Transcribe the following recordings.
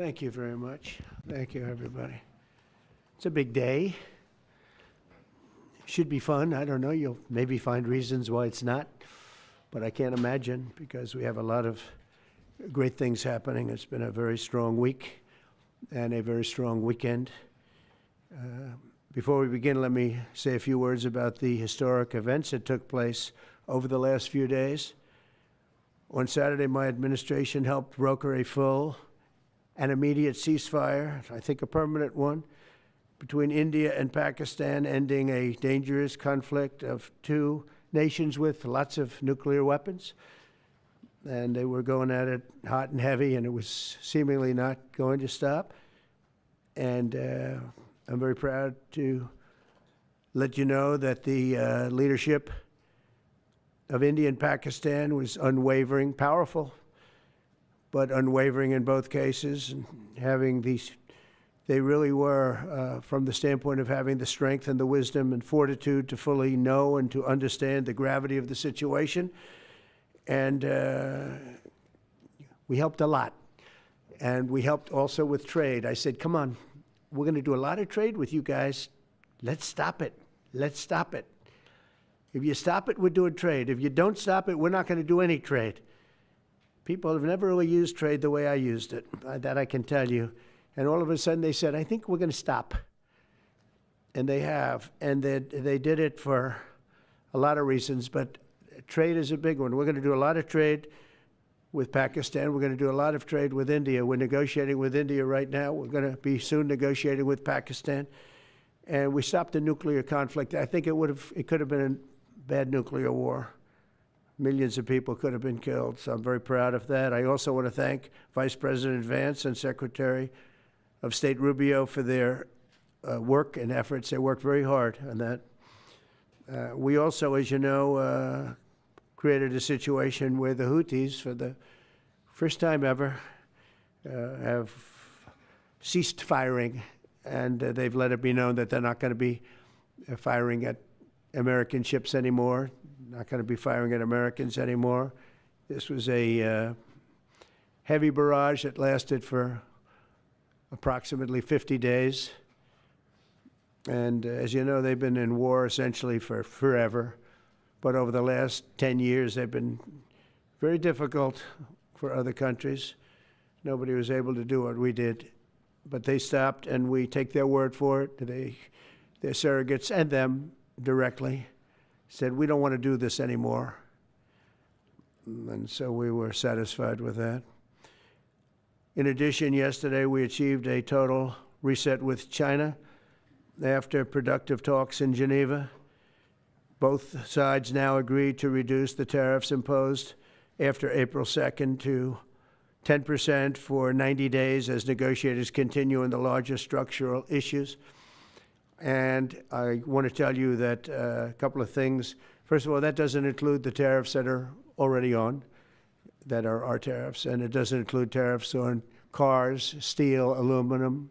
Thank you very much. Thank you, everybody. It's a big day. Should be fun. I don't know. You'll maybe find reasons why it's not, but I can't imagine because we have a lot of great things happening. It's been a very strong week and a very strong weekend. Before we begin, let me say a few words about the historic events that took place over the last few days. On Saturday, my administration helped broker a full and immediate ceasefire, I think a permanent one, between India and Pakistan, ending a dangerous conflict of two nations with lots of nuclear weapons. And they were going at it hot and heavy, and it was seemingly not going to stop. And I'm very proud to let you know that the leadership of India and Pakistan was unwavering, powerful, but unwavering in both cases, and having these, they really were, from the standpoint of having the strength and the wisdom and fortitude to fully know and to understand the gravity of the situation. And we helped a lot. And we helped also with trade. I said, come on, we're going to do a lot of trade with you guys. Let's stop it. Let's stop it. If you stop it, we're doing trade. If you don't stop it, we're not going to do any trade. People have never really used trade the way I used it. That I can tell you. And all of a sudden they said, I think we're going to stop. And they have. And they did it for a lot of reasons, but trade is a big one. We're going to do a lot of trade with Pakistan. We're going to do a lot of trade with India. We're negotiating with India right now. We're going to be soon negotiating with Pakistan. And we stopped the nuclear conflict. I think it could have been a bad nuclear war. Millions of people could have been killed, so I'm very proud of that. I also want to thank Vice President Vance and Secretary of State Rubio for their work and efforts. They worked very hard on that. We also, as you know, created a situation where the Houthis, for the first time ever, have ceased firing, and they've let it be known that they're not going to be firing at American ships anymore, not going to be firing at Americans anymore. This was a heavy barrage that lasted for approximately 50 days. And as you know, they've been in war essentially for forever. But over the last 10 years, they've been very difficult for other countries. Nobody was able to do what we did. But they stopped, and we take their word for it. Their surrogates and them directly said, we don't want to do this anymore. And so we were satisfied with that. In addition, yesterday we achieved a total reset with China after productive talks in Geneva. Both sides now agreed to reduce the tariffs imposed after April 2nd to 10% for 90 days as negotiators continue on the larger structural issues. And I want to tell you that a couple of things. First of all, that doesn't include the tariffs that are already on, that are our tariffs, and it doesn't include tariffs on cars, steel, aluminum,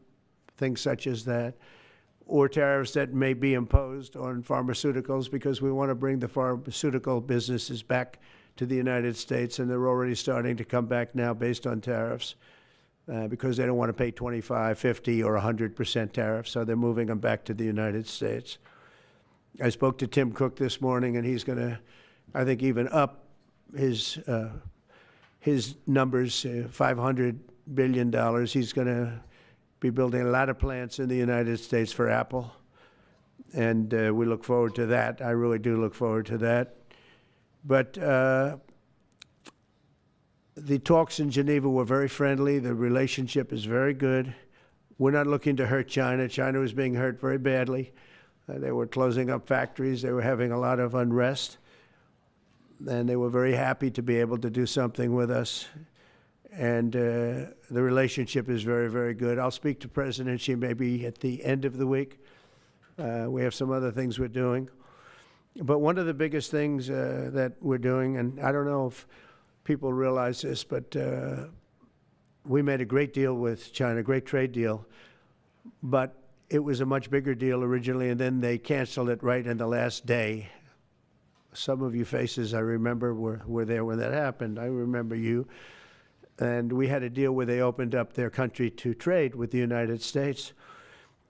things such as that, or tariffs that may be imposed on pharmaceuticals, because we want to bring the pharmaceutical businesses back to the United States, and they're already starting to come back now based on tariffs. Because they don't want to pay 25, 50, or 100% tariffs, so they're moving them back to the United States. I spoke to Tim Cook this morning, and he's going to, I think, even up his numbers, $500 billion. He's going to be building a lot of plants in the United States for Apple, and we look forward to that. I really do look forward to that. But the talks in Geneva were very friendly. The relationship is very good. We're not looking to hurt China. China was being hurt very badly. They were closing up factories. They were having a lot of unrest. And they were very happy to be able to do something with us. And the relationship is very, very good. I'll speak to President Xi maybe at the end of the week. We have some other things we're doing. But one of the biggest things that we're doing, and I don't know if people realize this, but we made a great deal with China, a great trade deal, but it was a much bigger deal originally, and then they canceled it right in the last day. Some of you faces I remember were there when that happened. I remember you. And we had a deal where they opened up their country to trade with the United States.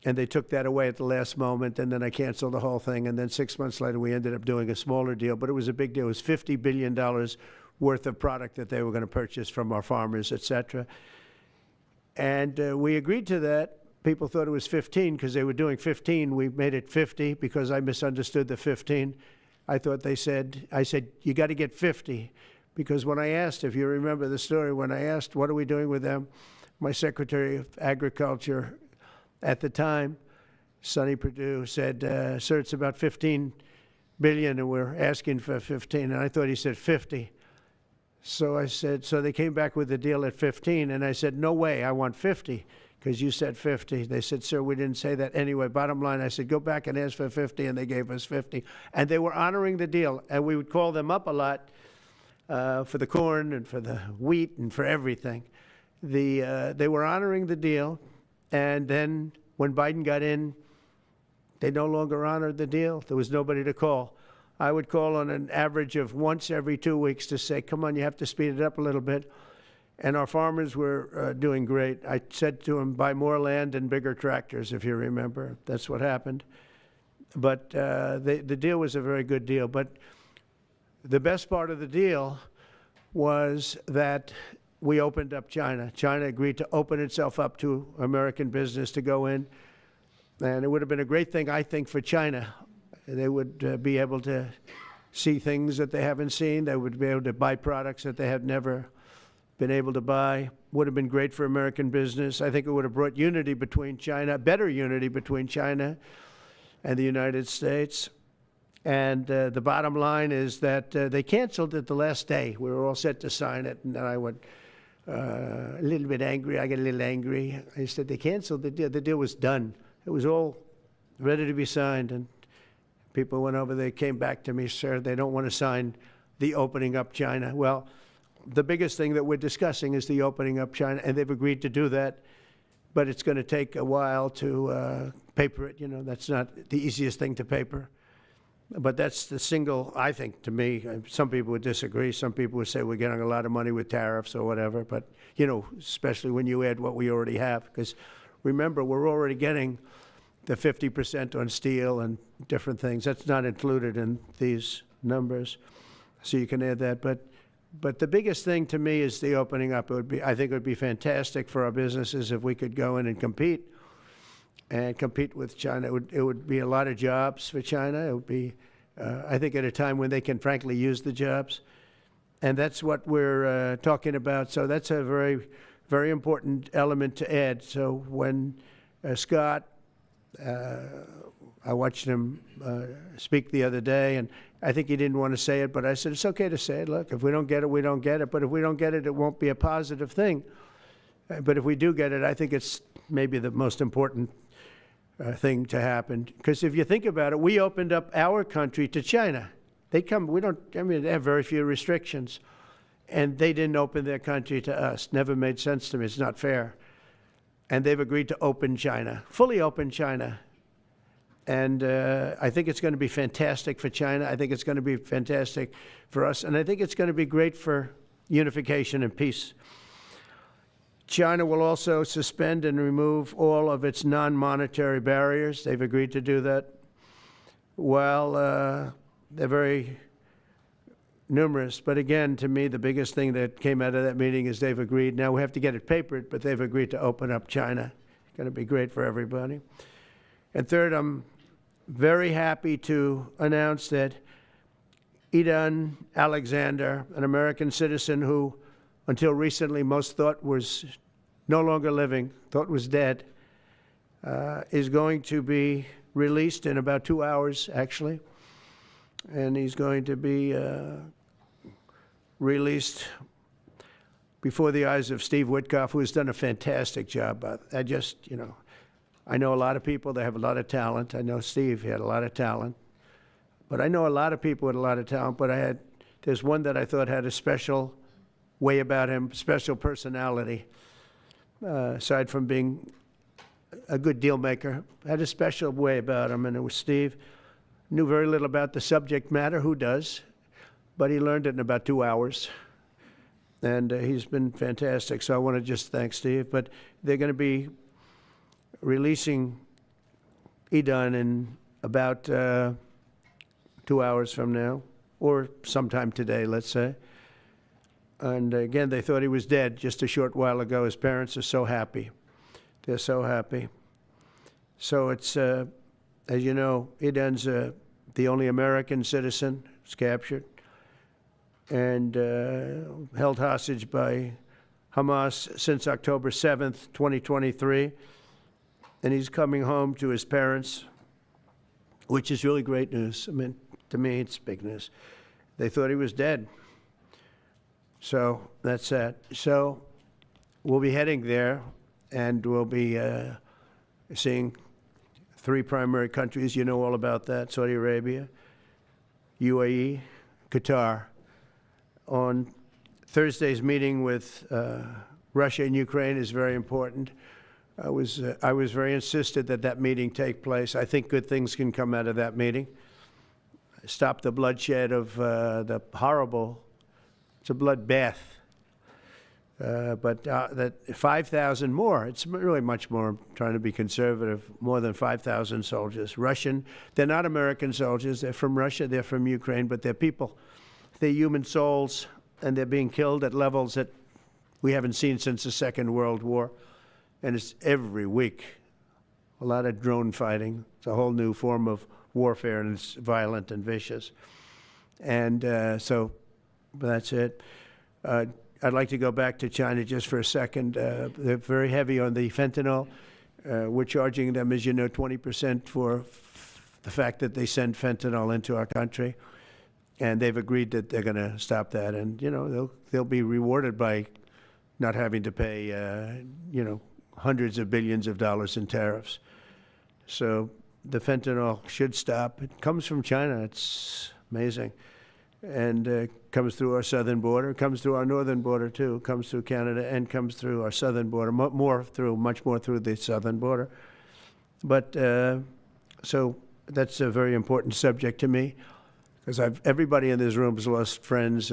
And they took that away at the last moment, and then I canceled the whole thing. And then 6 months later, we ended up doing a smaller deal. But it was a big deal. It was $50 billion worth of product that they were going to purchase from our farmers, et cetera. And we agreed to that. People thought it was 15 because they were doing 15. We made it 50 because I misunderstood the 15. I said, you got to get 50. Because when I asked, if you remember the story, when I asked, what are we doing with them? My Secretary of Agriculture at the time, Sonny Perdue, said, sir, it's about 15 billion and we're asking for 15. And I thought he said 50. So I said, so they came back with a deal at 15. And I said, no way, I want 50 because you said 50. They said, sir, we didn't say that. Anyway, bottom line, I said, go back and ask for 50. And they gave us 50. And they were honoring the deal. And we would call them up a lot for the corn and for the wheat and for everything. They were honoring the deal. And then when Biden got in, they no longer honored the deal. There was nobody to call. I would call on an average of once every 2 weeks to say, come on, you have to speed it up a little bit. And our farmers were doing great. I said to them, buy more land and bigger tractors, if you remember. That's what happened. But the deal was a very good deal. But the best part of the deal was that we opened up China. China agreed to open itself up to American business to go in. And it would have been a great thing, I think, for China. They would be able to see things that they haven't seen. They would be able to buy products that they have never been able to buy. Would have been great for American business. I think it would have brought unity between China, better unity between China and the United States. And the bottom line is that they canceled it the last day. We were all set to sign it, and then I went a little bit angry. I got a little angry. I said, they canceled the deal. The deal was done. It was all ready to be signed, and people went over. They came back to me, sir, they don't want to sign the opening up China. Well, the biggest thing that we're discussing is the opening up China, and they've agreed to do that, but it's going to take a while to paper it. You know, that's not the easiest thing to paper. But that's the single, I think, to me, some people would disagree. Some people would say we're getting a lot of money with tariffs or whatever. But, you know, especially when you add what we already have. Because remember, we're already getting the 50% on steel and different things. That's not included in these numbers. So you can add that. But the biggest thing to me is the opening up. I think it would be fantastic for our businesses if we could go in and compete with China. It would be a lot of jobs for China. It would be, I think, at a time when they can frankly use the jobs. And that's what we're talking about. So that's a very, very important element to add. So when Scott, I watched him speak the other day, and I think he didn't want to say it, but I said, it's okay to say it. Look, if we don't get it, we don't get it. But if we don't get it, it won't be a positive thing. But if we do get it, I think it's maybe the most important thing to happen. Because if you think about it, we opened up our country to China. They have very few restrictions. And they didn't open their country to us. Never made sense to me. It's not fair. And they've agreed to open China, fully open China. And I think it's going to be fantastic for China. I think it's going to be fantastic for us. And I think it's going to be great for unification and peace. China will also suspend and remove all of its non-monetary barriers. They've agreed to do that. Well, they're very numerous. But again, to me, the biggest thing that came out of that meeting is they've agreed. Now we have to get it papered, but they've agreed to open up China. It's going to be great for everybody. And third, I'm very happy to announce that Idan Alexander, an American citizen who until recently most thought was no longer living, thought was dead, is going to be released in about 2 hours, actually. And he's going to be released before the eyes of Steve Witkoff, who has done a fantastic job. I know a lot of people that have a lot of talent. I know Steve had a lot of talent. But I know a lot of people with a lot of talent, but there's one that I thought had a special way about him, special personality, aside from being a good deal maker, had a special way about him, and it was Steve. Knew very little about the subject matter, who does, but he learned it in about 2 hours. and he's been fantastic. So I want to just thank Steve. But they're going to be releasing Idan in about 2 hours from now, or sometime today, let's say. And again, they thought he was dead just a short while ago. His parents are so happy. They're so happy. So it's, as you know, Idan's the only American citizen who's captured and held hostage by Hamas since October 7th, 2023. And he's coming home to his parents, which is really great news. I mean, to me, it's big news. They thought he was dead. So that's that. So we'll be heading there, and we'll be seeing 3 primary countries. You know all about that: Saudi Arabia, UAE, Qatar. On Thursday's meeting with Russia and Ukraine is very important. I was very insistent that that meeting take place. I think good things can come out of that meeting. Stop the bloodshed of the horrible, it's a bloodbath. But that 5,000 more, it's really much more, I'm trying to be conservative, more than 5,000 soldiers. Russian, they're not American soldiers, they're from Russia, they're from Ukraine, but they're people. They're human souls, and they're being killed at levels that we haven't seen since the Second World War. And it's every week. A lot of drone fighting. It's a whole new form of warfare, and it's violent and vicious. And so that's it. I'd like to go back to China just for a second. They're very heavy on the fentanyl. We're charging them, as you know, 20% for the fact that they send fentanyl into our country. And they've agreed that they're going to stop that. And, you know, they'll be rewarded by not having to pay, you know, hundreds of billions of dollars in tariffs. So the fentanyl should stop. It comes from China. It's amazing. And comes through our southern border, comes through our northern border too, comes through Canada, and comes through our southern border, much more through the southern border. But so that's a very important subject to me, because everybody in this room has lost friends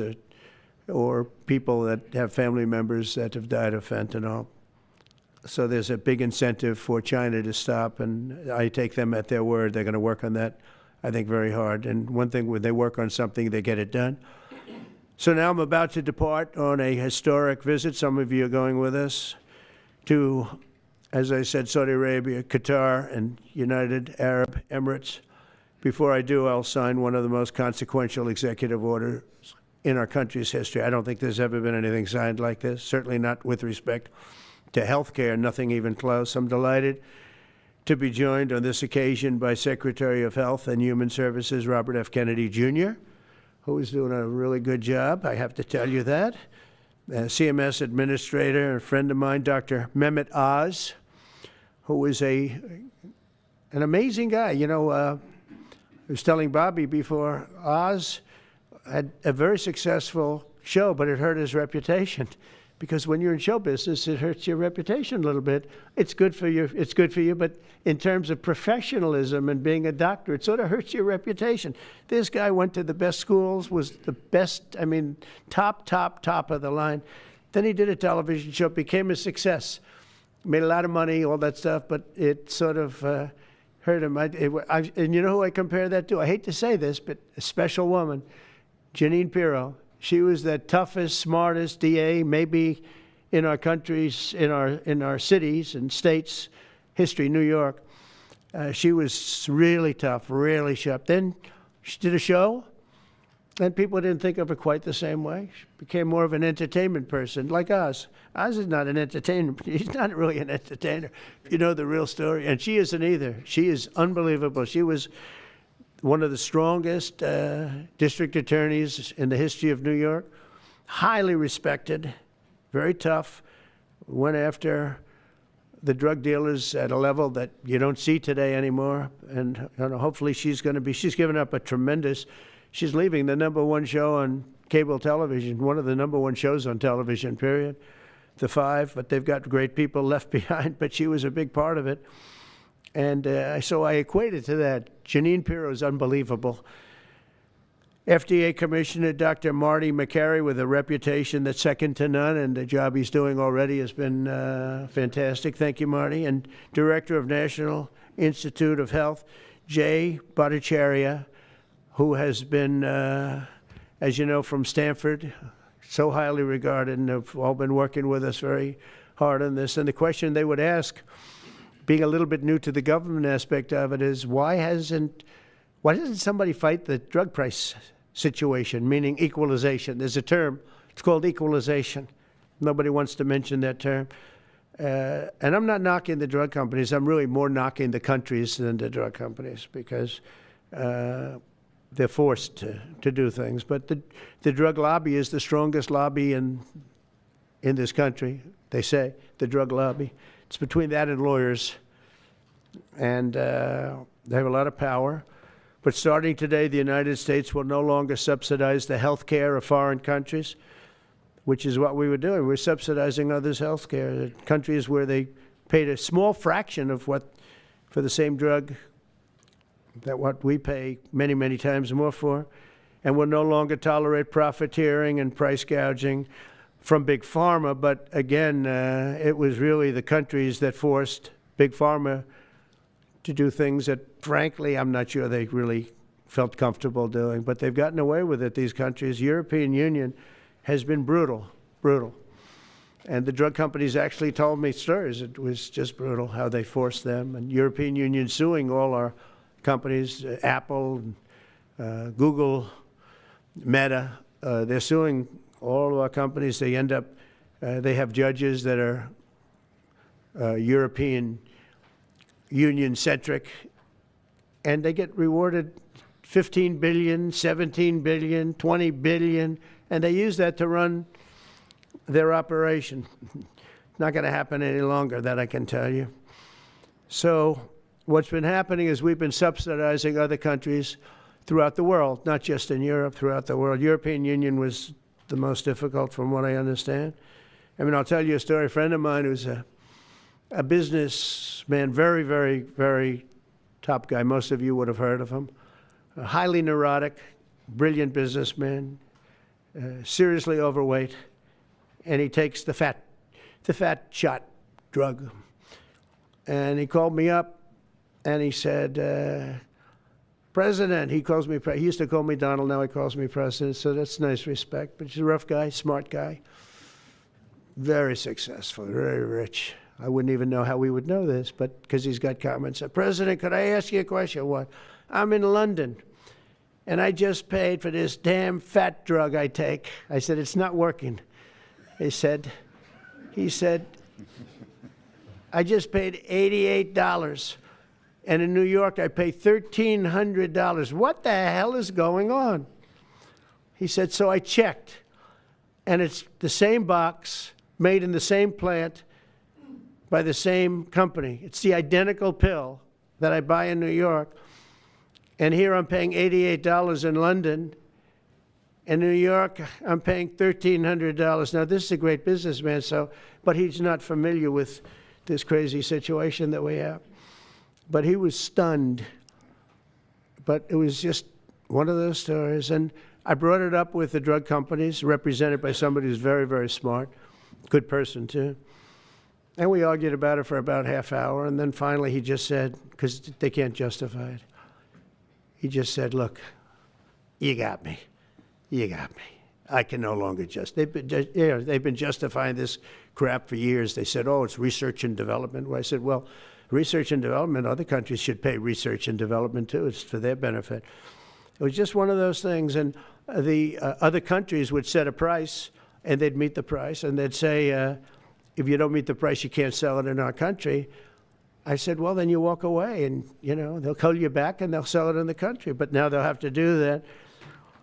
or people that have family members that have died of fentanyl. So there's a big incentive for China to stop, and I take them at their word. They're going to work on that, I think, very hard. And one thing, when they work on something, they get it done. So now I'm about to depart on a historic visit. Some of you are going with us to, as I said, Saudi Arabia, Qatar, and United Arab Emirates. Before I do, I'll sign one of the most consequential executive orders in our country's history. I don't think there's ever been anything signed like this, certainly not with respect to health care, nothing even close. I'm delighted to be joined on this occasion by Secretary of Health and Human Services Robert F. Kennedy, Jr., who is doing a really good job, I have to tell you that. CMS Administrator, a friend of mine, Dr. Mehmet Oz, who is an amazing guy. You know, I was telling Bobby before, Oz had a very successful show, but it hurt his reputation. Because when you're in show business, it hurts your reputation a little bit. It's good for you, but in terms of professionalism and being a doctor, it sort of hurts your reputation. This guy went to the best schools, was the best, I mean, top of the line. Then he did a television show, became a success, made a lot of money, all that stuff, but it sort of hurt him. And you know who I compare that to? I hate to say this, but a special woman, Jeanine Pirro. She was the toughest, smartest DA, maybe in our countries, in our cities and states history, New York. She was really tough, really sharp. Then she did a show, and people didn't think of her quite the same way. She became more of an entertainment person, like Oz. Oz is not an entertainer. He's not really an entertainer, if you know the real story. And she isn't either. She is unbelievable. She was one of the strongest district attorneys in the history of New York, highly respected, very tough, went after the drug dealers at a level that you don't see today anymore. And hopefully she's given up she's leaving the #1 show on cable television, one of the #1 shows on television, period, The Five, but they've got great people left behind, but she was a big part of it. And so I equated to that. Jeanine Pirro is unbelievable. FDA Commissioner Dr. Marty McCary, with a reputation that's second to none, and the job he's doing already has been fantastic. Thank you, Marty. And Director of National Institute of Health, Jay Bhattacharya, who has been, as you know, from Stanford, so highly regarded, and have all been working with us very hard on this. And the question they would ask, being a little bit new to the government aspect of it, is why doesn't somebody fight the drug price situation, meaning equalization? There's a term, it's called equalization. Nobody wants to mention that term. And I'm not knocking the drug companies. I'm really more knocking the countries than the drug companies, because they're forced to do things. But the drug lobby is the strongest lobby in this country, they say, the drug lobby. It's between that and lawyers. And they have a lot of power. But starting today, the United States will no longer subsidize the health care of foreign countries, which is what we were doing. We're subsidizing others' health care. Countries where they paid a small fraction of what, for the same drug, that what we pay many, many times more for. And we'll no longer tolerate profiteering and price gouging from Big Pharma. But again, it was really the countries that forced Big Pharma to do things that, frankly, I'm not sure they really felt comfortable doing. But they've gotten away with it, these countries. European Union has been brutal. And the drug companies actually told me stories. It was just brutal how they forced them. And European Union suing all our companies, Apple, Google, Meta. They're suing all of our companies. They end up, they have judges that are European Union-centric, and they get rewarded $15 billion, $17 billion, $20 billion, and they use that to run their operation. Not going to happen any longer, that I can tell you. So what's been happening is we've been subsidizing other countries throughout the world, not just in Europe, throughout the world. European Union was the most difficult, from what I understand. I mean, I'll tell you a story. A friend of mine who's a businessman, very, very, very top guy. Most of you would have heard of him. A highly neurotic, brilliant businessman, seriously overweight, and he takes the fat shot drug. And he called me up, and he said, President, he calls me, he used to call me Donald, now he calls me President, so that's nice respect. But he's a rough guy, smart guy, very successful, very rich. I wouldn't even know how we would know this, but because he's got comments. President, could I ask you a question? What? I'm in London, and I just paid for this damn fat drug I take. I said, it's not working. He said, I just paid $88, and in New York I pay $1,300. What the hell is going on? He said, so I checked, and it's the same box, made in the same plant, by the same company. It's the identical pill that I buy in New York. And here I'm paying $88 in London. In New York, I'm paying $1,300. Now, this is a great businessman, but he's not familiar with this crazy situation that we have. But he was stunned. But it was just one of those stories. And I brought it up with the drug companies, represented by somebody who's very, very smart, good person too. And we argued about it for about half hour, and then finally he just said, because they can't justify it, he just said, look, you got me. You got me. I can no longer they've been justifying this crap for years. They said, oh, it's research and development. Well, I said, well, research and development, other countries should pay research and development too. It's for their benefit. It was just one of those things. And the other countries would set a price, and they'd meet the price, and they'd say, if you don't meet the price, you can't sell it in our country. I said, well, then you walk away, and, they'll call you back, and they'll sell it in the country. But now they'll have to do that.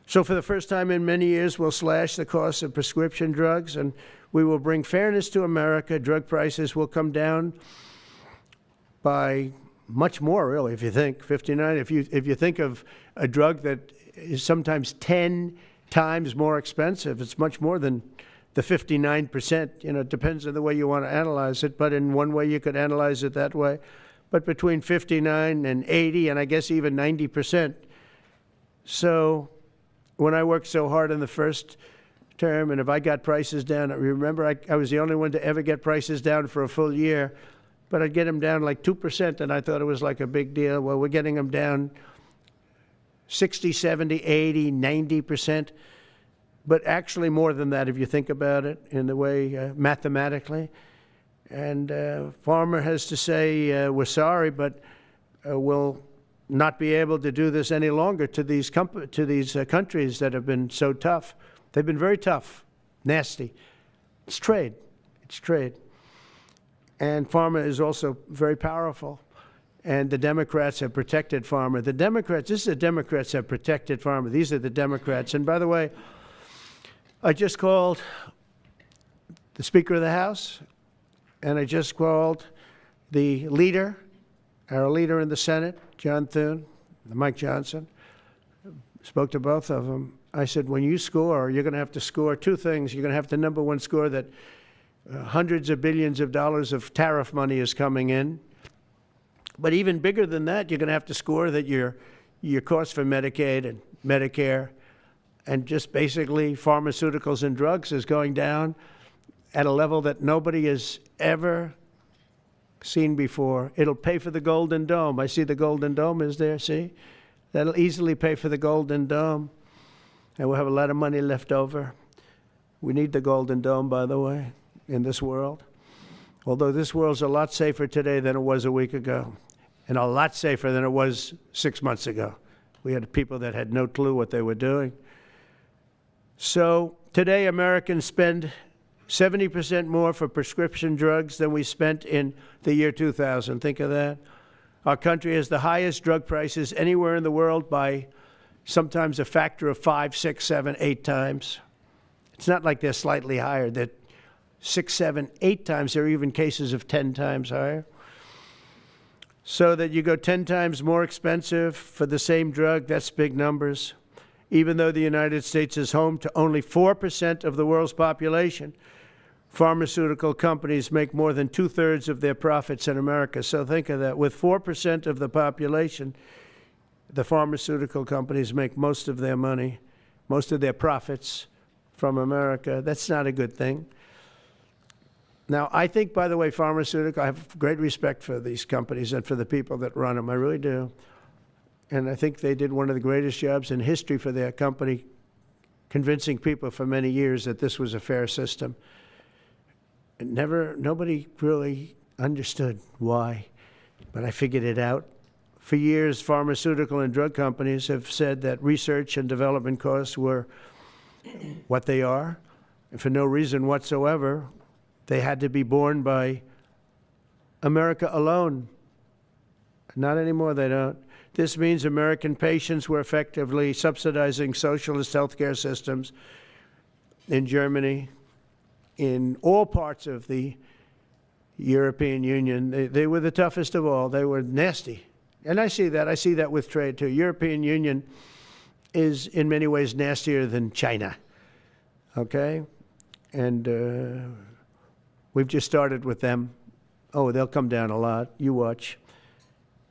So for the first time in many years, we'll slash the cost of prescription drugs, and we will bring fairness to America. Drug prices will come down by much more, really, if you think 59. If you think of a drug that is sometimes 10 times more expensive, it's much more than the 59%. It depends on the way you want to analyze it, but in one way you could analyze it that way. But between 59 and 80, and I guess even 90%. So when I worked so hard in the first term, and if I got prices down, remember I was the only one to ever get prices down for a full year, but I'd get them down like 2%, and I thought it was like a big deal. Well, we're getting them down 60, 70, 80, 90%, but actually more than that if you think about it in the way mathematically. And farmer has to say, we're sorry, but we'll not be able to do this any longer to these countries that have been so tough. They've been very tough, nasty. It's trade. It's trade. And pharma is also very powerful. And the Democrats have protected pharma. The Democrats, this is the Democrats have protected pharma. These are the Democrats. And by the way, I just called the Speaker of the House, and I just called the leader, our leader in the Senate, John Thune, Mike Johnson. Spoke to both of them. I said, when you score, you're going to have to score two things. You're going to have to, number one, score that hundreds of billions of dollars of tariff money is coming in. But even bigger than that, you're going to have to score that your cost for Medicaid and Medicare and just basically pharmaceuticals and drugs is going down at a level that nobody has ever seen before. It'll pay for the Golden Dome. I see the Golden Dome is there, see? That'll easily pay for the Golden Dome. And we'll have a lot of money left over. We need the Golden Dome, by the way, in this world. Although this world's a lot safer today than it was a week ago, and a lot safer than it was 6 months ago. We had people that had no clue what they were doing. So today Americans spend 70% more for prescription drugs than we spent in the year 2000. Think of that. Our country has the highest drug prices anywhere in the world by sometimes a factor of 5, 6, 7, 8 times. It's not like they're slightly higher. They're 6, 7, 8 times. There are even cases of 10 times higher. So that you go 10 times more expensive for the same drug, that's big numbers. Even though the United States is home to only 4% of the world's population, pharmaceutical companies make more than 2/3 of their profits in America. So think of that. With 4% of the population, the pharmaceutical companies make most of their money, most of their profits from America. That's not a good thing. Now, I think, by the way, I have great respect for these companies and for the people that run them. I really do. And I think they did one of the greatest jobs in history for their company, convincing people for many years that this was a fair system. And nobody really understood why, but I figured it out. For years, pharmaceutical and drug companies have said that research and development costs were what they are, and for no reason whatsoever. They had to be borne by America alone. Not anymore, they don't. This means American patients were effectively subsidizing socialist healthcare systems in Germany, in all parts of the European Union. They were the toughest of all. They were nasty. And I see that. I see that with trade, too. European Union is in many ways nastier than China, okay? And we've just started with them. Oh, they'll come down a lot. You watch.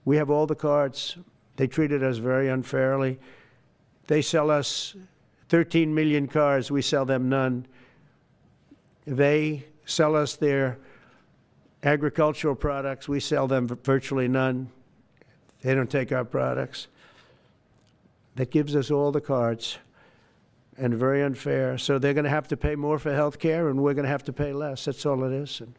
We have all the cards. They treated us very unfairly. They sell us 13 million cars. We sell them none. They sell us their agricultural products. We sell them virtually none. They don't take our products. That gives us all the cards, and very unfair. So they're going to have to pay more for health care, and we're going to have to pay less. That's all it is. And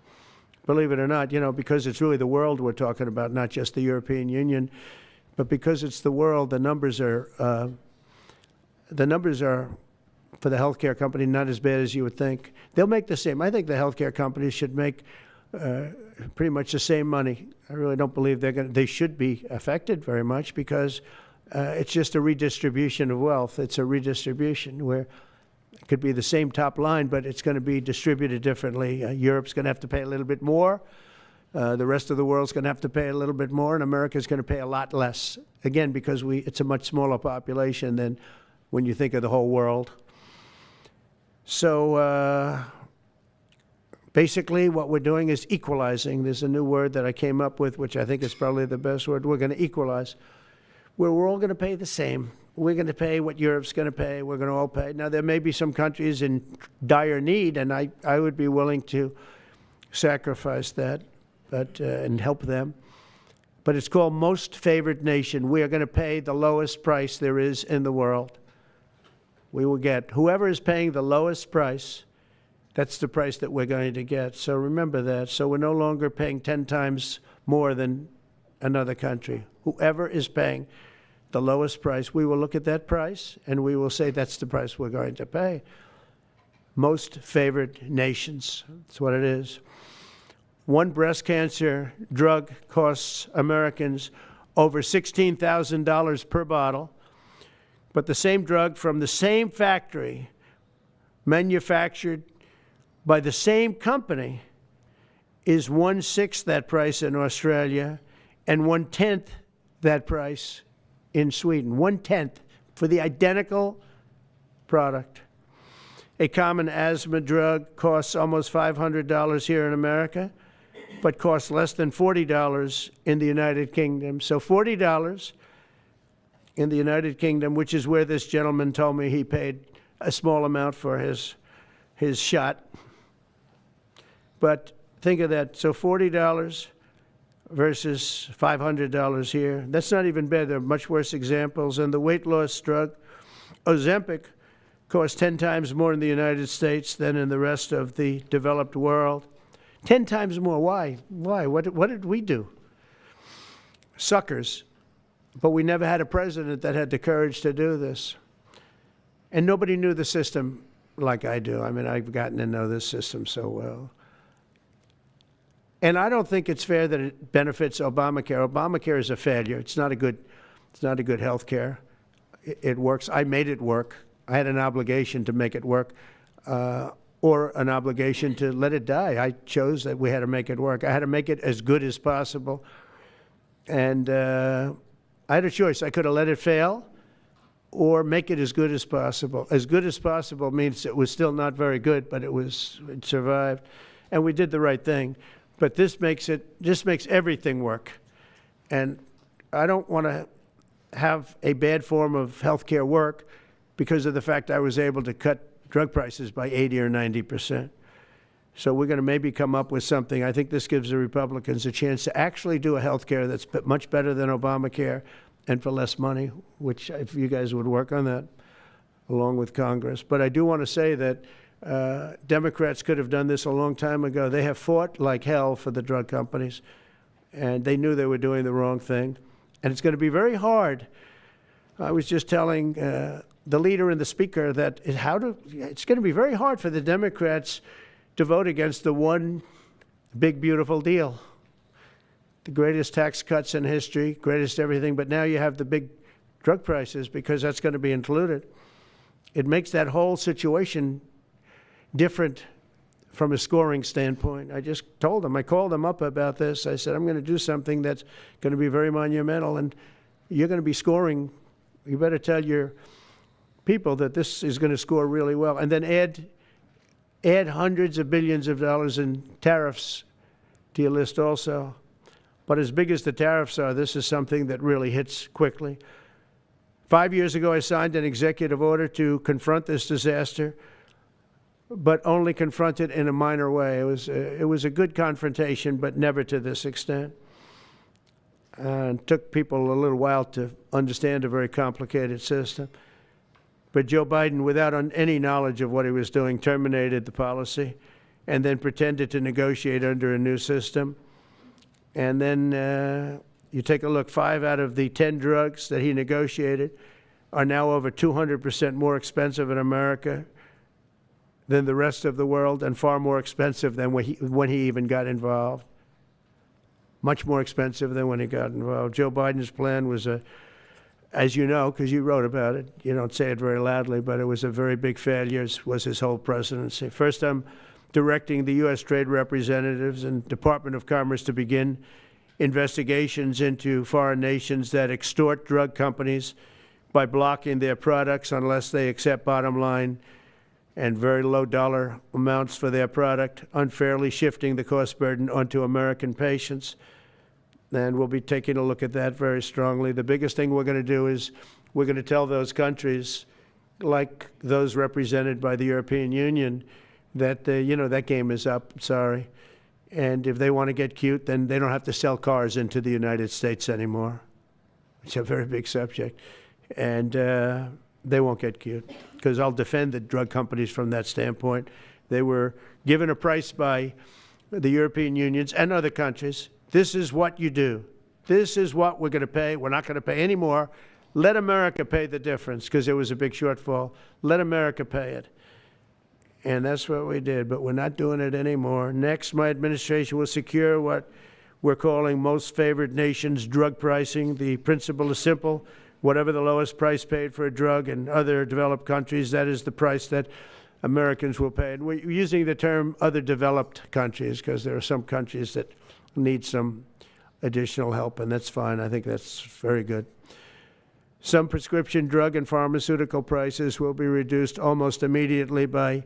believe it or not, because it's really the world we're talking about, not just the European Union, but because it's the world, the numbers are for the healthcare company not as bad as you would think. They'll make the same. I think the healthcare companies should make pretty much the same money. I really don't believe they should be affected very much, because it's just a redistribution of wealth. It's a redistribution where it could be the same top line, but it's going to be distributed differently. Europe's going to have to pay a little bit more. The rest of the world's going to have to pay a little bit more, and America's going to pay a lot less. Again, because it's a much smaller population than when you think of the whole world. So basically what we're doing is equalizing. There's a new word that I came up with, which I think is probably the best word. We're going to equalize, where we're all going to pay the same. we're going to pay what Europe's going to pay. We're going to all pay. Now, there may be some countries in dire need, and I would be willing to sacrifice that and help them. But it's called most favored nation. We are going to pay the lowest price there is in the world. We will get whoever is paying the lowest price, that's the price that we're going to get. So remember that. So we're no longer paying 10 times more than another country. Whoever is paying the lowest price, we will look at that price and we will say that's the price we're going to pay. Most favored nations, that's what it is. One breast cancer drug costs Americans over $16,000 per bottle, but the same drug from the same factory, manufactured by the same company, is 1/6 that price in Australia and 1/10 that price in Sweden. 1/10 for the identical product. A common asthma drug costs almost $500 here in America, but costs less than $40 in the United Kingdom. So $40 in the United Kingdom, which is where this gentleman told me he paid a small amount for his shot. But think of that. So $40 versus $500 here. That's not even bad. There are much worse examples. And the weight loss drug, Ozempic, costs 10 times more in the United States than in the rest of the developed world. 10 times more. Why? Why? What did we do? Suckers. But we never had a president that had the courage to do this. And nobody knew the system like I do. I mean, I've gotten to know this system so well. And I don't think it's fair that it benefits Obamacare. Obamacare is a failure. It's not a good health care. It works. I made it work. I had an obligation to make it work, or an obligation to let it die. I chose that we had to make it work. I had to make it as good as possible. And I had a choice. I could have let it fail or make it as good as possible. As good as possible means it was still not very good, but it survived. And we did the right thing. But this makes everything work. And I don't want to have a bad form of health care work because of the fact I was able to cut drug prices by 80 or 90%. So we're going to maybe come up with something. I think this gives the Republicans a chance to actually do a health care that's much better than Obamacare and for less money, which if you guys would work on that along with Congress. But I do want to say that Democrats could have done this a long time ago. They have fought like hell for the drug companies, and they knew they were doing the wrong thing. And it's going to be very hard. I was just telling the leader and the speaker that it's going to be very hard for the Democrats to vote against the one big, beautiful deal. The greatest tax cuts in history, greatest everything, but now you have the big drug prices because that's going to be included. It makes that whole situation different from a scoring standpoint. I just told them, I called them up about this. I said, I'm going to do something that's going to be very monumental, and you're going to be scoring. You better tell your people that this is going to score really well. And then add hundreds of billions of dollars in tariffs to your list also. But as big as the tariffs are, this is something that really hits quickly. 5 years ago, I signed an executive order to confront this disaster, but only confront it in a minor way. It was a good confrontation, but never to this extent. And it took people a little while to understand a very complicated system. But Joe Biden, without any knowledge of what he was doing, terminated the policy and then pretended to negotiate under a new system. And then you take a look, 5 out of the 10 drugs that he negotiated are now over 200% more expensive in America than the rest of the world, and far more expensive than when he even got involved. Much more expensive than when he got involved. Joe Biden's plan was as you know, because you wrote about it, you don't say it very loudly, but it was a very big failure, was his whole presidency. First, I'm directing the U.S. Trade Representatives and Department of Commerce to begin investigations into foreign nations that extort drug companies by blocking their products unless they accept bottom line and very low dollar amounts for their product, unfairly shifting the cost burden onto American patients. And we'll be taking a look at that very strongly. The biggest thing we're going to do is we're going to tell those countries, like those represented by the European Union, that, that game is up, sorry. And if they want to get cute, then they don't have to sell cars into the United States anymore. It's a very big subject. And they won't get cute, because I'll defend the drug companies from that standpoint. They were given a price by the European Unions and other countries. This is what you do. This is what we're going to pay. We're not going to pay any more. Let America pay the difference, because there was a big shortfall. Let America pay it. And that's what we did, but we're not doing it anymore. Next, my administration will secure what we're calling most favored nations drug pricing. The principle is simple. Whatever the lowest price paid for a drug in other developed countries, that is the price that Americans will pay. And we're using the term other developed countries because there are some countries that need some additional help, and that's fine. I think that's very good. Some prescription drug and pharmaceutical prices will be reduced almost immediately by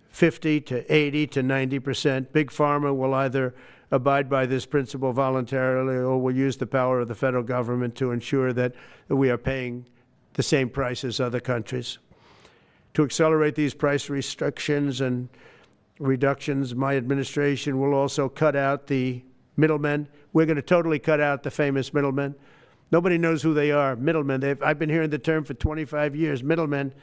50 to 80 to 90%. Big Pharma will either abide by this principle voluntarily or will use the power of the federal government to ensure that we are paying the same price as other countries. To accelerate these price restrictions and reductions, my administration will also cut out the middlemen. We're going to totally cut out the famous middlemen. Nobody knows who they are, middlemen. I've been hearing the term for 25 years, middlemen.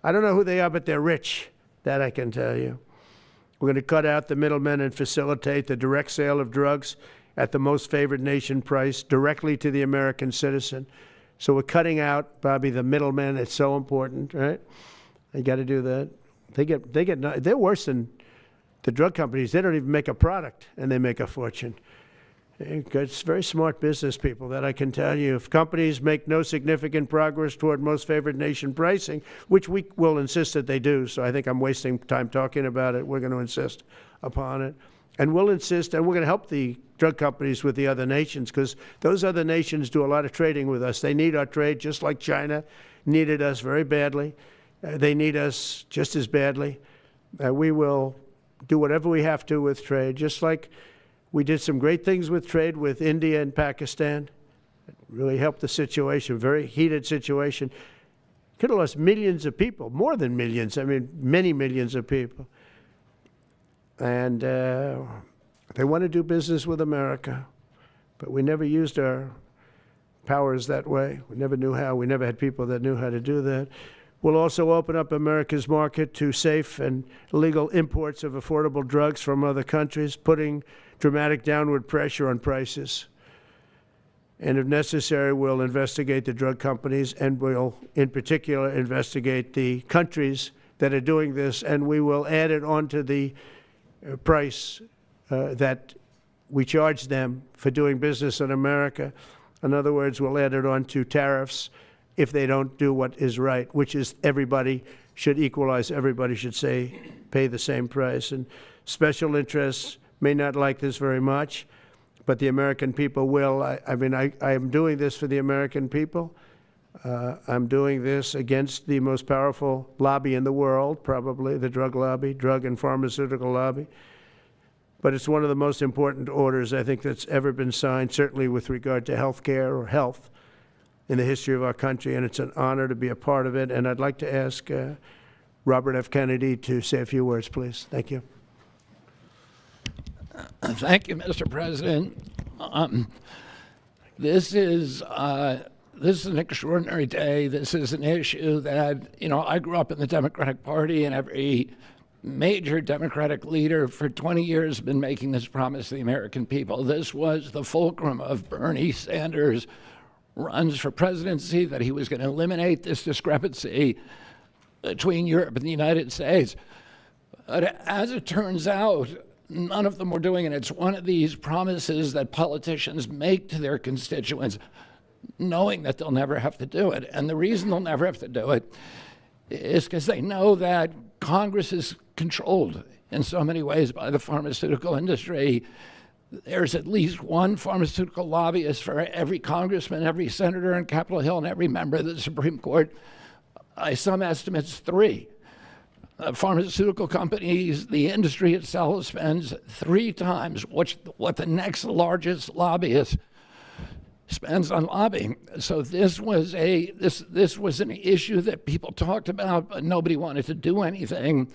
I don't know who they are, but they're rich. That I can tell you. We're going to cut out the middlemen and facilitate the direct sale of drugs at the most favored nation price directly to the American citizen. So we're cutting out, Bobby, the middlemen. It's so important, right? You got to do that. They're worse than the drug companies. They don't even make a product, and they make a fortune. It's very smart business people, that I can tell you. If companies make no significant progress toward most favored nation pricing, which we will insist that they do, so I think I'm wasting time talking about it. We're going to insist upon it. And we'll insist, and we're going to help the drug companies with the other nations, because those other nations do a lot of trading with us. They need our trade, just like China needed us very badly. They need us just as badly. We will do whatever we have to with trade, just like we did some great things with trade with India and Pakistan. It really helped the situation, very heated situation. Could have lost millions of people, more than millions, I mean, many millions of people. And they want to do business with America, but we never used our powers that way. We never knew how. We never had people that knew how to do that. We'll also open up America's market to safe and legal imports of affordable drugs from other countries, putting dramatic downward pressure on prices. And if necessary, we'll investigate the drug companies, and we'll, in particular, investigate the countries that are doing this, and we will add it onto the price that we charge them for doing business in America. In other words, we'll add it onto tariffs if they don't do what is right, which is everybody should equalize. Everybody should pay the same price. And special interests may not like this very much, but the American people will. I am doing this for the American people. I'm doing this against the most powerful lobby in the world, probably the drug lobby, drug and pharmaceutical lobby. But it's one of the most important orders, I think, that's ever been signed, certainly with regard to health care or health in the history of our country, and it's an honor to be a part of it. And I'd like to ask Robert F. Kennedy to say a few words, please. Thank you. Thank you, Mr. President. This is an extraordinary day. This is an issue that, I grew up in the Democratic Party, and every major Democratic leader for 20 years has been making this promise to the American people. This was the fulcrum of Bernie Sanders' runs for presidency, that he was going to eliminate this discrepancy between Europe and the United States. But as it turns out, none of them were doing it. It's one of these promises that politicians make to their constituents, knowing that they'll never have to do it. And the reason they'll never have to do it is because they know that Congress is controlled in so many ways by the pharmaceutical industry. There's at least one pharmaceutical lobbyist for every congressman, every senator on Capitol Hill, and every member of the Supreme Court. By some estimates, 3. Pharmaceutical companies, the industry itself, spends 3 times what the next largest lobbyist spends on lobbying. So this was an issue that people talked about, but nobody wanted to do anything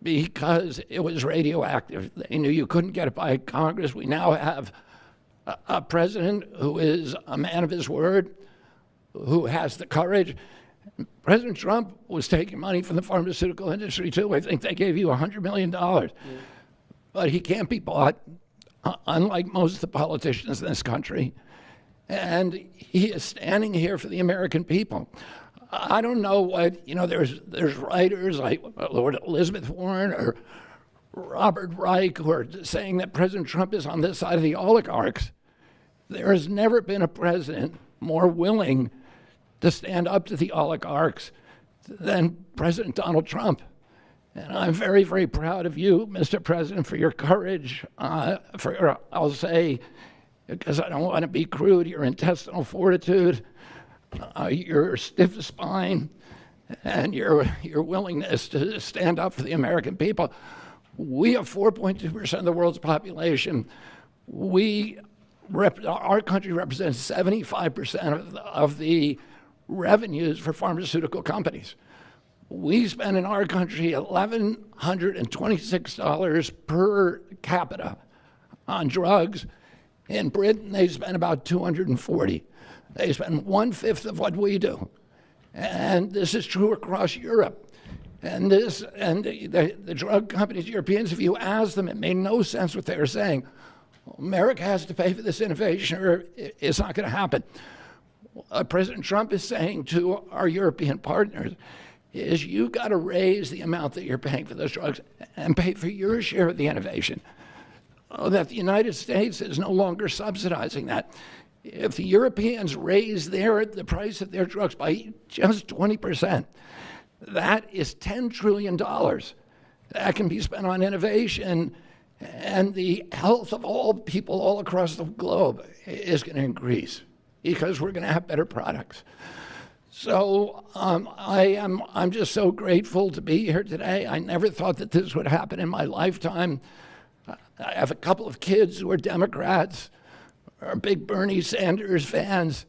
because it was radioactive. They knew you couldn't get it by Congress. We now have a president who is a man of his word, who has the courage. President Trump was taking money from the pharmaceutical industry too. I think they gave you $100 million. Yeah. But he can't be bought, unlike most of the politicians in this country. And he is standing here for the American people. I don't know what, there's writers like Lord Elizabeth Warren or Robert Reich who are saying that President Trump is on this side of the oligarchs. There has never been a president more willing to stand up to the oligarchs than President Donald Trump. And I'm very, very proud of you, Mr. President, for your courage, I'll say, because I don't want to be crude, your intestinal fortitude, your stiff spine, and your willingness to stand up for the American people. We have 4.2% of the world's population. Our country represents 75% of the revenues for pharmaceutical companies. We spend in our country $1,126 per capita on drugs. In Britain, they spend about $240. They spend 1/5 of what we do. And this is true across Europe. And the drug companies, Europeans, if you ask them, it made no sense what they were saying. America has to pay for this innovation or it's not going to happen. What President Trump is saying to our European partners is you've got to raise the amount that you're paying for those drugs and pay for your share of the innovation. That the United States is no longer subsidizing that. If the Europeans raise the price of their drugs by just 20%, that is $10 trillion that can be spent on innovation, and the health of all people all across the globe is going to increase because we're going to have better products. So I'm just so grateful to be here today. I never thought that this would happen in my lifetime. I have a couple of kids who are Democrats, are big Bernie Sanders fans,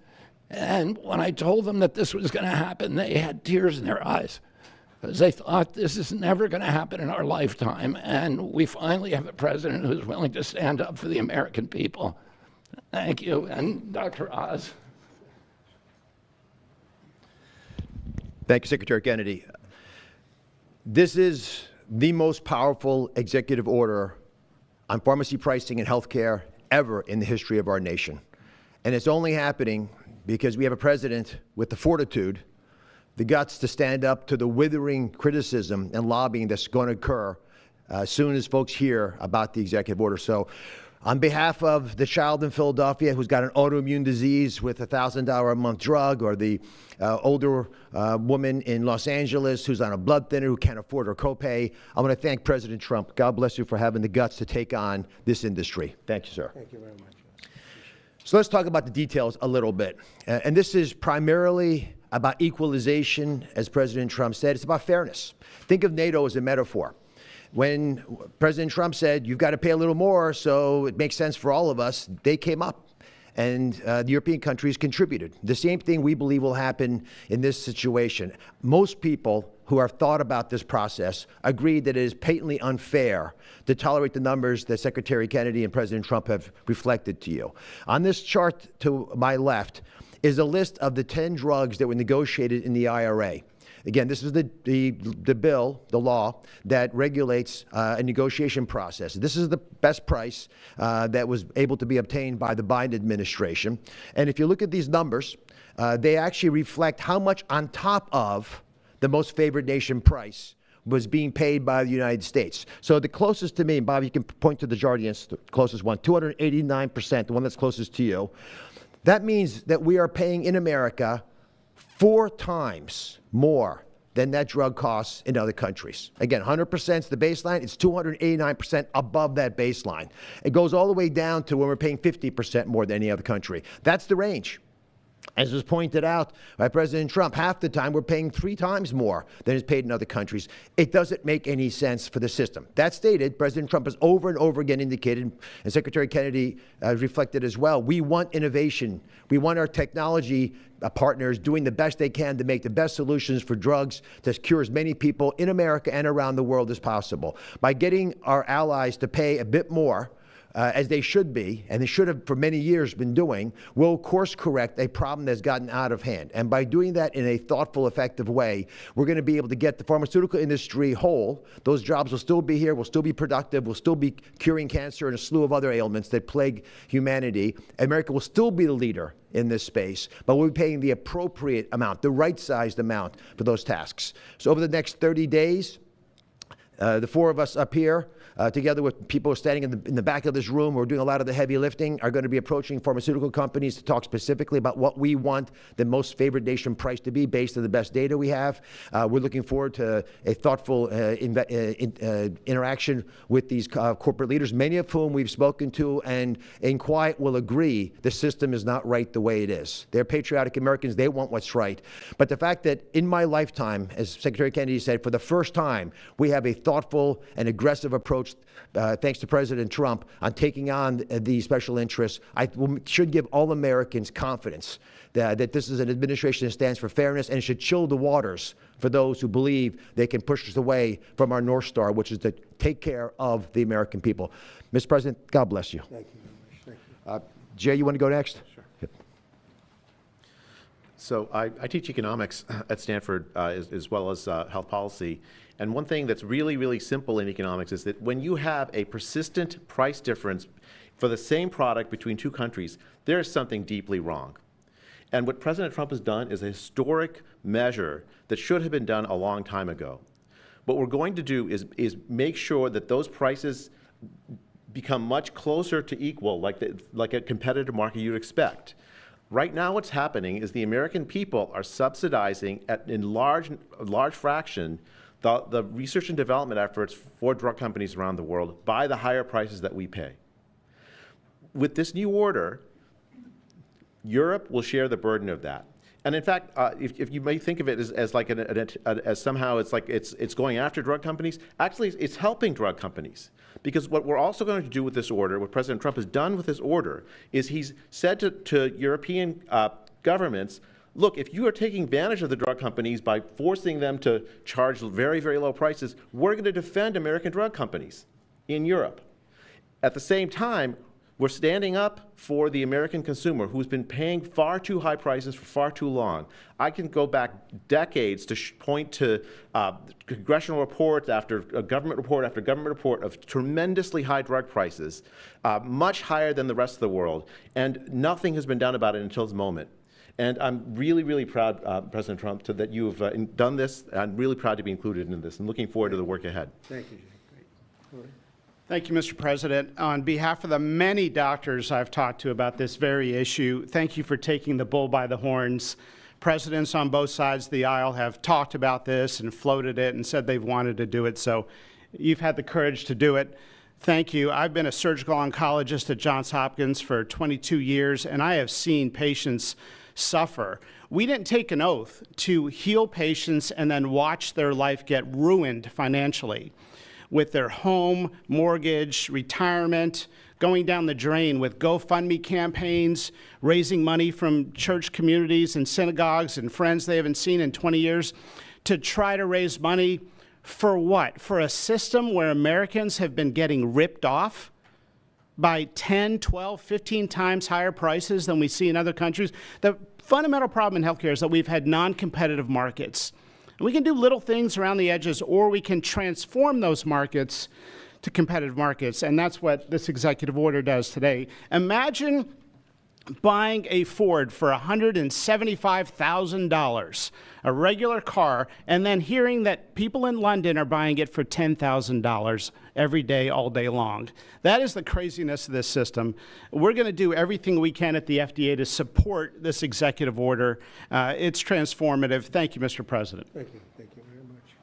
and when I told them that this was going to happen, they had tears in their eyes because they thought this is never going to happen in our lifetime, and we finally have a president who's willing to stand up for the American people. Thank you, and Dr. Oz. Thank you, Secretary Kennedy. This is the most powerful executive order on pharmacy pricing and health care ever in the history of our nation. And it's only happening because we have a president with the fortitude, the guts to stand up to the withering criticism and lobbying that's going to occur as soon as folks hear about the executive order. So on behalf of the child in Philadelphia who's got an autoimmune disease with a $1,000 a month drug, or the older woman in Los Angeles who's on a blood thinner who can't afford her copay, I want to thank President Trump. God bless you for having the guts to take on this industry. Thank you, sir. Thank you very much. So let's talk about the details a little bit. And this is primarily about equalization, as President Trump said. It's about fairness. Think of NATO as a metaphor. When President Trump said, you've got to pay a little more so it makes sense for all of us, they came up, and the European countries contributed. The same thing we believe will happen in this situation. Most people who have thought about this process agree that it is patently unfair to tolerate the numbers that Secretary Kennedy and President Trump have reflected to you. On this chart to my left is a list of the 10 drugs that were negotiated in the IRA. Again, this is the bill, the law, that regulates a negotiation process. This is the best price that was able to be obtained by the Biden administration. And if you look at these numbers, they actually reflect how much on top of the most favored nation price was being paid by the United States. So the closest to me, and Bob, you can point to the Jardinians, the closest one, 289%, the one that's closest to you. That means that we are paying in America 4 times more than that drug costs in other countries. Again, 100% is the baseline. It's 289% above that baseline. It goes all the way down to when we're paying 50% more than any other country. That's the range. As was pointed out by President Trump, half the time we're paying 3 times more than is paid in other countries. It doesn't make any sense for the system. That stated, President Trump has over and over again indicated, and Secretary Kennedy reflected as well, we want innovation. We want our technology partners doing the best they can to make the best solutions for drugs to cure as many people in America and around the world as possible. By getting our allies to pay a bit more, as they should be, and they should have for many years been doing, will course correct a problem that's gotten out of hand. And by doing that in a thoughtful, effective way, we're going to be able to get the pharmaceutical industry whole. Those jobs will still be here, will still be productive, will still be curing cancer and a slew of other ailments that plague humanity. America will still be the leader in this space, but we'll be paying the appropriate amount, the right-sized amount for those tasks. So over the next 30 days, the 4 of us up here, together with people standing in the back of this room who are doing a lot of the heavy lifting, are going to be approaching pharmaceutical companies to talk specifically about what we want the most favored nation price to be based on the best data we have. We're looking forward to a thoughtful interaction with these corporate leaders, many of whom we've spoken to and in quiet will agree the system is not right the way it is. They're patriotic Americans. They want what's right. But the fact that in my lifetime, as Secretary Kennedy said, for the first time, we have a thoughtful and aggressive approach, thanks to President Trump, on taking on the special interests, should give all Americans confidence that this is an administration that stands for fairness, and it should chill the waters for those who believe they can push us away from our North Star, which is to take care of the American people. Mr. President, God bless you. Thank you very much. Thank you. Jay, you want to go next? Sure. Yep. So I teach economics at Stanford as well as health policy. And one thing that's really, really simple in economics is that when you have a persistent price difference for the same product between 2 countries, there is something deeply wrong. And what President Trump has done is a historic measure that should have been done a long time ago. What we're going to do is make sure that those prices become much closer to equal, like a competitive market you'd expect. Right now what's happening is the American people are subsidizing in large fraction the research and development efforts for drug companies around the world by the higher prices that we pay. With this new order, Europe will share the burden of that. And in fact, if you may think of it as like as somehow it's like it's going after drug companies, actually it's helping drug companies. Because what we're also going to do with this order, what President Trump has done with this order, is he's said to European governments, look, if you are taking advantage of the drug companies by forcing them to charge very, very low prices, we're going to defend American drug companies in Europe. At the same time, we're standing up for the American consumer who's been paying far too high prices for far too long. I can go back decades to point to congressional reports after government report after government report of tremendously high drug prices, much higher than the rest of the world, and nothing has been done about it until this moment. And I'm really, really proud, President Trump, that you've done this. I'm really proud to be included in this and looking forward to the work ahead. Thank you, Jay. Great. All right. Thank you, Mr. President. On behalf of the many doctors I've talked to about this very issue, thank you for taking the bull by the horns. Presidents on both sides of the aisle have talked about this and floated it and said they've wanted to do it, so you've had the courage to do it. Thank you. I've been a surgical oncologist at Johns Hopkins for 22 years, and I have seen patients suffer. We didn't take an oath to heal patients and then watch their life get ruined financially, with their home, mortgage, retirement, going down the drain with GoFundMe campaigns, raising money from church communities and synagogues and friends they haven't seen in 20 years to try to raise money for what? For a system where Americans have been getting ripped off by 10, 12, 15 times higher prices than we see in other countries. The fundamental problem in healthcare is that we've had non-competitive markets. We can do little things around the edges, or we can transform those markets to competitive markets, and that's what this executive order does today. Imagine buying a Ford for $175,000, a regular car, and then hearing that people in London are buying it for $10,000 every day, all day long. That is the craziness of this system. We're going to do everything we can at the FDA to support this executive order. It's transformative. Thank you, Mr. President. Thank you. Thank you very much.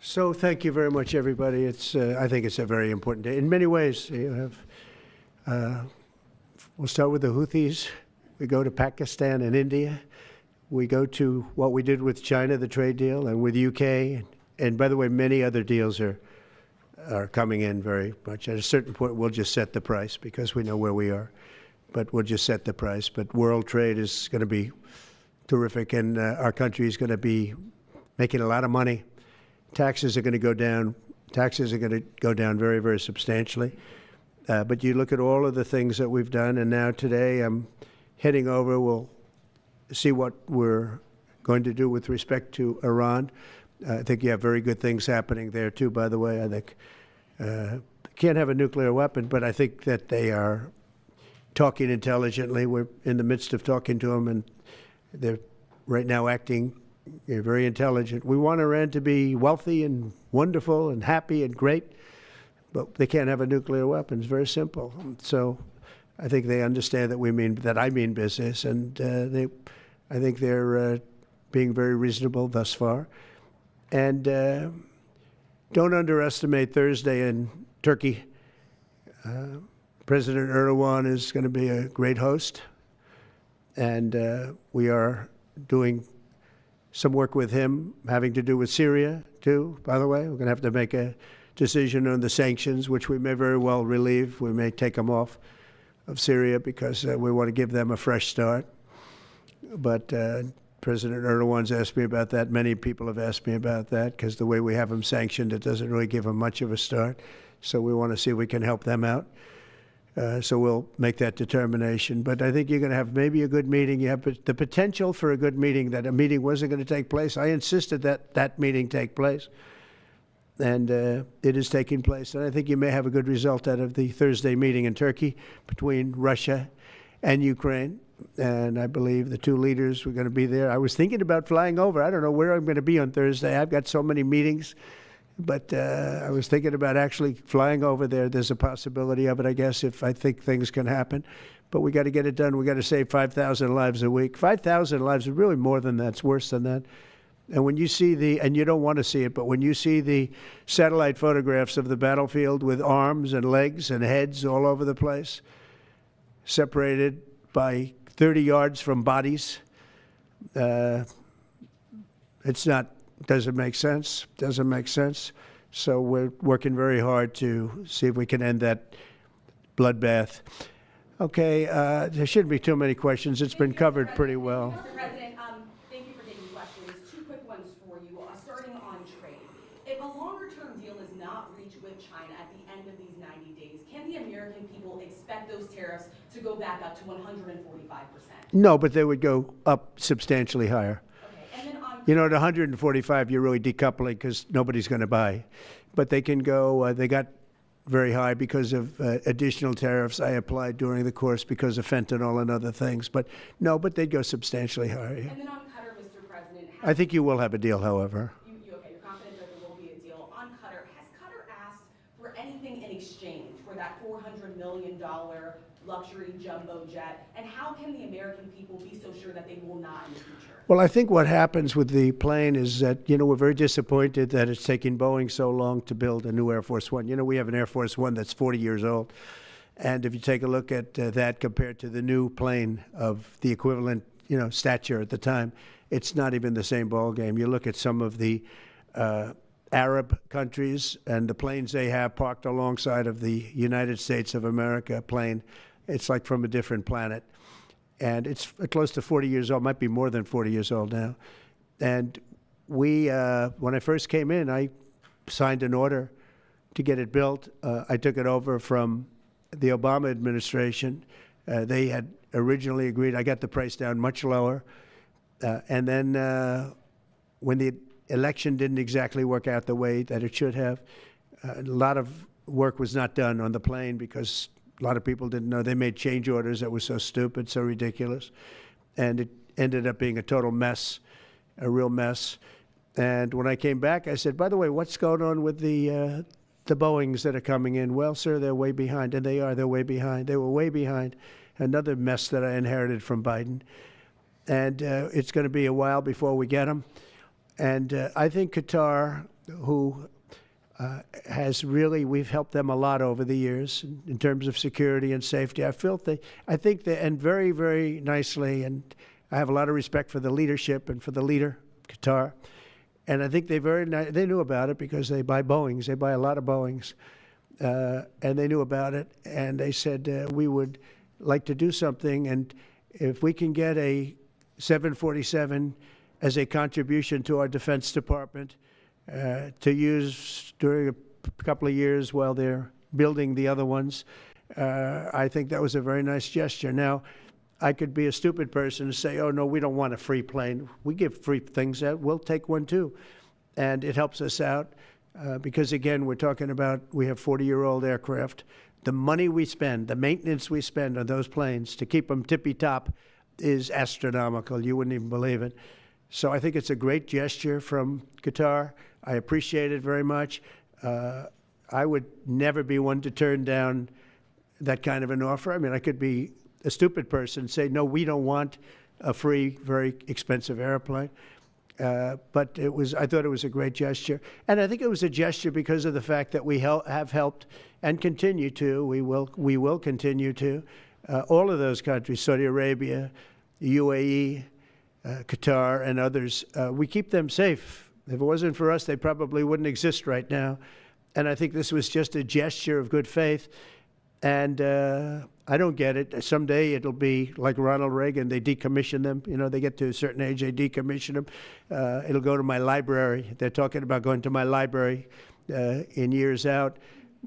So thank you very much, everybody. I think it's a very important day. In many ways, you have, we'll start with the Houthis. We go to Pakistan and India. We go to what we did with China, the trade deal, and with UK. And by the way, many other deals are coming in very much. At a certain point, we'll just set the price because we know where we are. But we'll just set the price. But world trade is going to be terrific, and our country is going to be making a lot of money. Taxes are going to go down. Taxes are going to go down very, very substantially. But you look at all of the things that we've done, and now today I'm heading over. We'll see what we're going to do with respect to Iran. I think you have very good things happening there, too, by the way. I think can't have a nuclear weapon, but I think that they are talking intelligently. We're in the midst of talking to them, and they're right now acting very intelligent. We want Iran to be wealthy and wonderful and happy and great, but they can't have a nuclear weapon. It's very simple. So I think they understand that I mean business, and I think they're being very reasonable thus far. And don't underestimate Thursday in Turkey. President Erdogan is going to be a great host, and we are doing some work with him having to do with Syria, too, by the way. We're going to have to make a decision on the sanctions, which we may very well relieve. We may take them off of Syria because we want to give them a fresh start. But President Erdogan's asked me about that. Many people have asked me about that because the way we have them sanctioned, it doesn't really give them much of a start. So we want to see if we can help them out. So we'll make that determination. But I think you're going to have maybe a good meeting. You have the potential for a good meeting, that a meeting wasn't going to take place. I insisted that that meeting take place. And it is taking place. And I think you may have a good result out of the Thursday meeting in Turkey between Russia and Ukraine. And I believe the two leaders were going to be there. I was thinking about flying over. I don't know where I'm going to be on Thursday. I've got so many meetings. But I was thinking about actually flying over there. There's a possibility of it, I guess, if I think things can happen. But we got to get it done. We got to save 5,000 lives a week. 5,000 lives is really more than that. It's worse than that. And when you see and you don't want to see it, but when you see the satellite photographs of the battlefield with arms and legs and heads all over the place, separated by 30 yards from bodies, doesn't make sense. Doesn't make sense. So we're working very hard to see if we can end that bloodbath. Okay, there shouldn't be too many questions. It's been covered pretty well. Mr. President, thank you for taking questions. Two quick ones for you. Starting on trade. If a longer-term deal is not reached with China at the end of these 90 days, can the American people expect those tariffs to go back up to 145%? No, but they would go up substantially higher. Okay, and then You know, at 145, you're really decoupling because nobody's going to buy. But they can go, they got very high because of additional tariffs I applied during the course because of fentanyl and other things. But no, but they'd go substantially higher. Yeah. And then on Qatar, Mr. President. I think you will have a deal, however. You're confident that there will be a deal. On Qatar, has Qatar asked for anything in exchange for that $400 million luxury jumbo jet? And how can the American people be so sure that they will not in the future? Well, I think what happens with the plane is that, we're very disappointed that it's taking Boeing so long to build a new Air Force One. We have an Air Force One that's 40 years old. And if you take a look at that compared to the new plane of the equivalent, stature at the time, it's not even the same ballgame. You look at some of the Arab countries and the planes they have parked alongside of the United States of America plane, it's like from a different planet. And it's close to 40 years old, might be more than 40 years old now. And we, when I first came in, I signed an order to get it built. I took it over from the Obama administration. They had originally agreed. I got the price down much lower. And then when the election didn't exactly work out the way that it should have, a lot of work was not done on the plane because a lot of people didn't know. They made change orders that were so stupid, so ridiculous. And it ended up being a total mess, a real mess. And when I came back, I said, by the way, what's going on with the Boeings that are coming in? Well, sir, they're way behind. And they are. They're way behind. They were way behind. Another mess that I inherited from Biden. And it's going to be a while before we get them. And I think Qatar, who has really, we've helped them a lot over the years in terms of security and safety. I think they, and very, very nicely, and I have a lot of respect for the leadership and for the leader, Qatar. And I think they knew about it because they buy Boeings. They buy a lot of Boeings. And they knew about it. And they said, we would like to do something. And if we can get a 747 as a contribution to our Defense Department, to use during a couple of years while they're building the other ones. I think that was a very nice gesture. Now, I could be a stupid person and say, oh, no, we don't want a free plane. We give free things out. We'll take one, too. And it helps us out because, again, we're talking about we have 40-year-old aircraft. The money we spend, the maintenance we spend on those planes to keep them tippy-top is astronomical. You wouldn't even believe it. So I think it's a great gesture from Qatar. I appreciate it very much. I would never be one to turn down that kind of an offer. I mean, I could be a stupid person and say, no, we don't want a free, very expensive airplane. But I thought it was a great gesture. And I think it was a gesture because of the fact that we have helped and continue to, we will continue to, all of those countries, Saudi Arabia, UAE, Qatar, and others. We keep them safe. If it wasn't for us, they probably wouldn't exist right now. And I think this was just a gesture of good faith. And I don't get it. Someday it'll be like Ronald Reagan. They decommission them. You know, they get to a certain age, they decommission them. It'll go to my library. They're talking about going to my library in years out.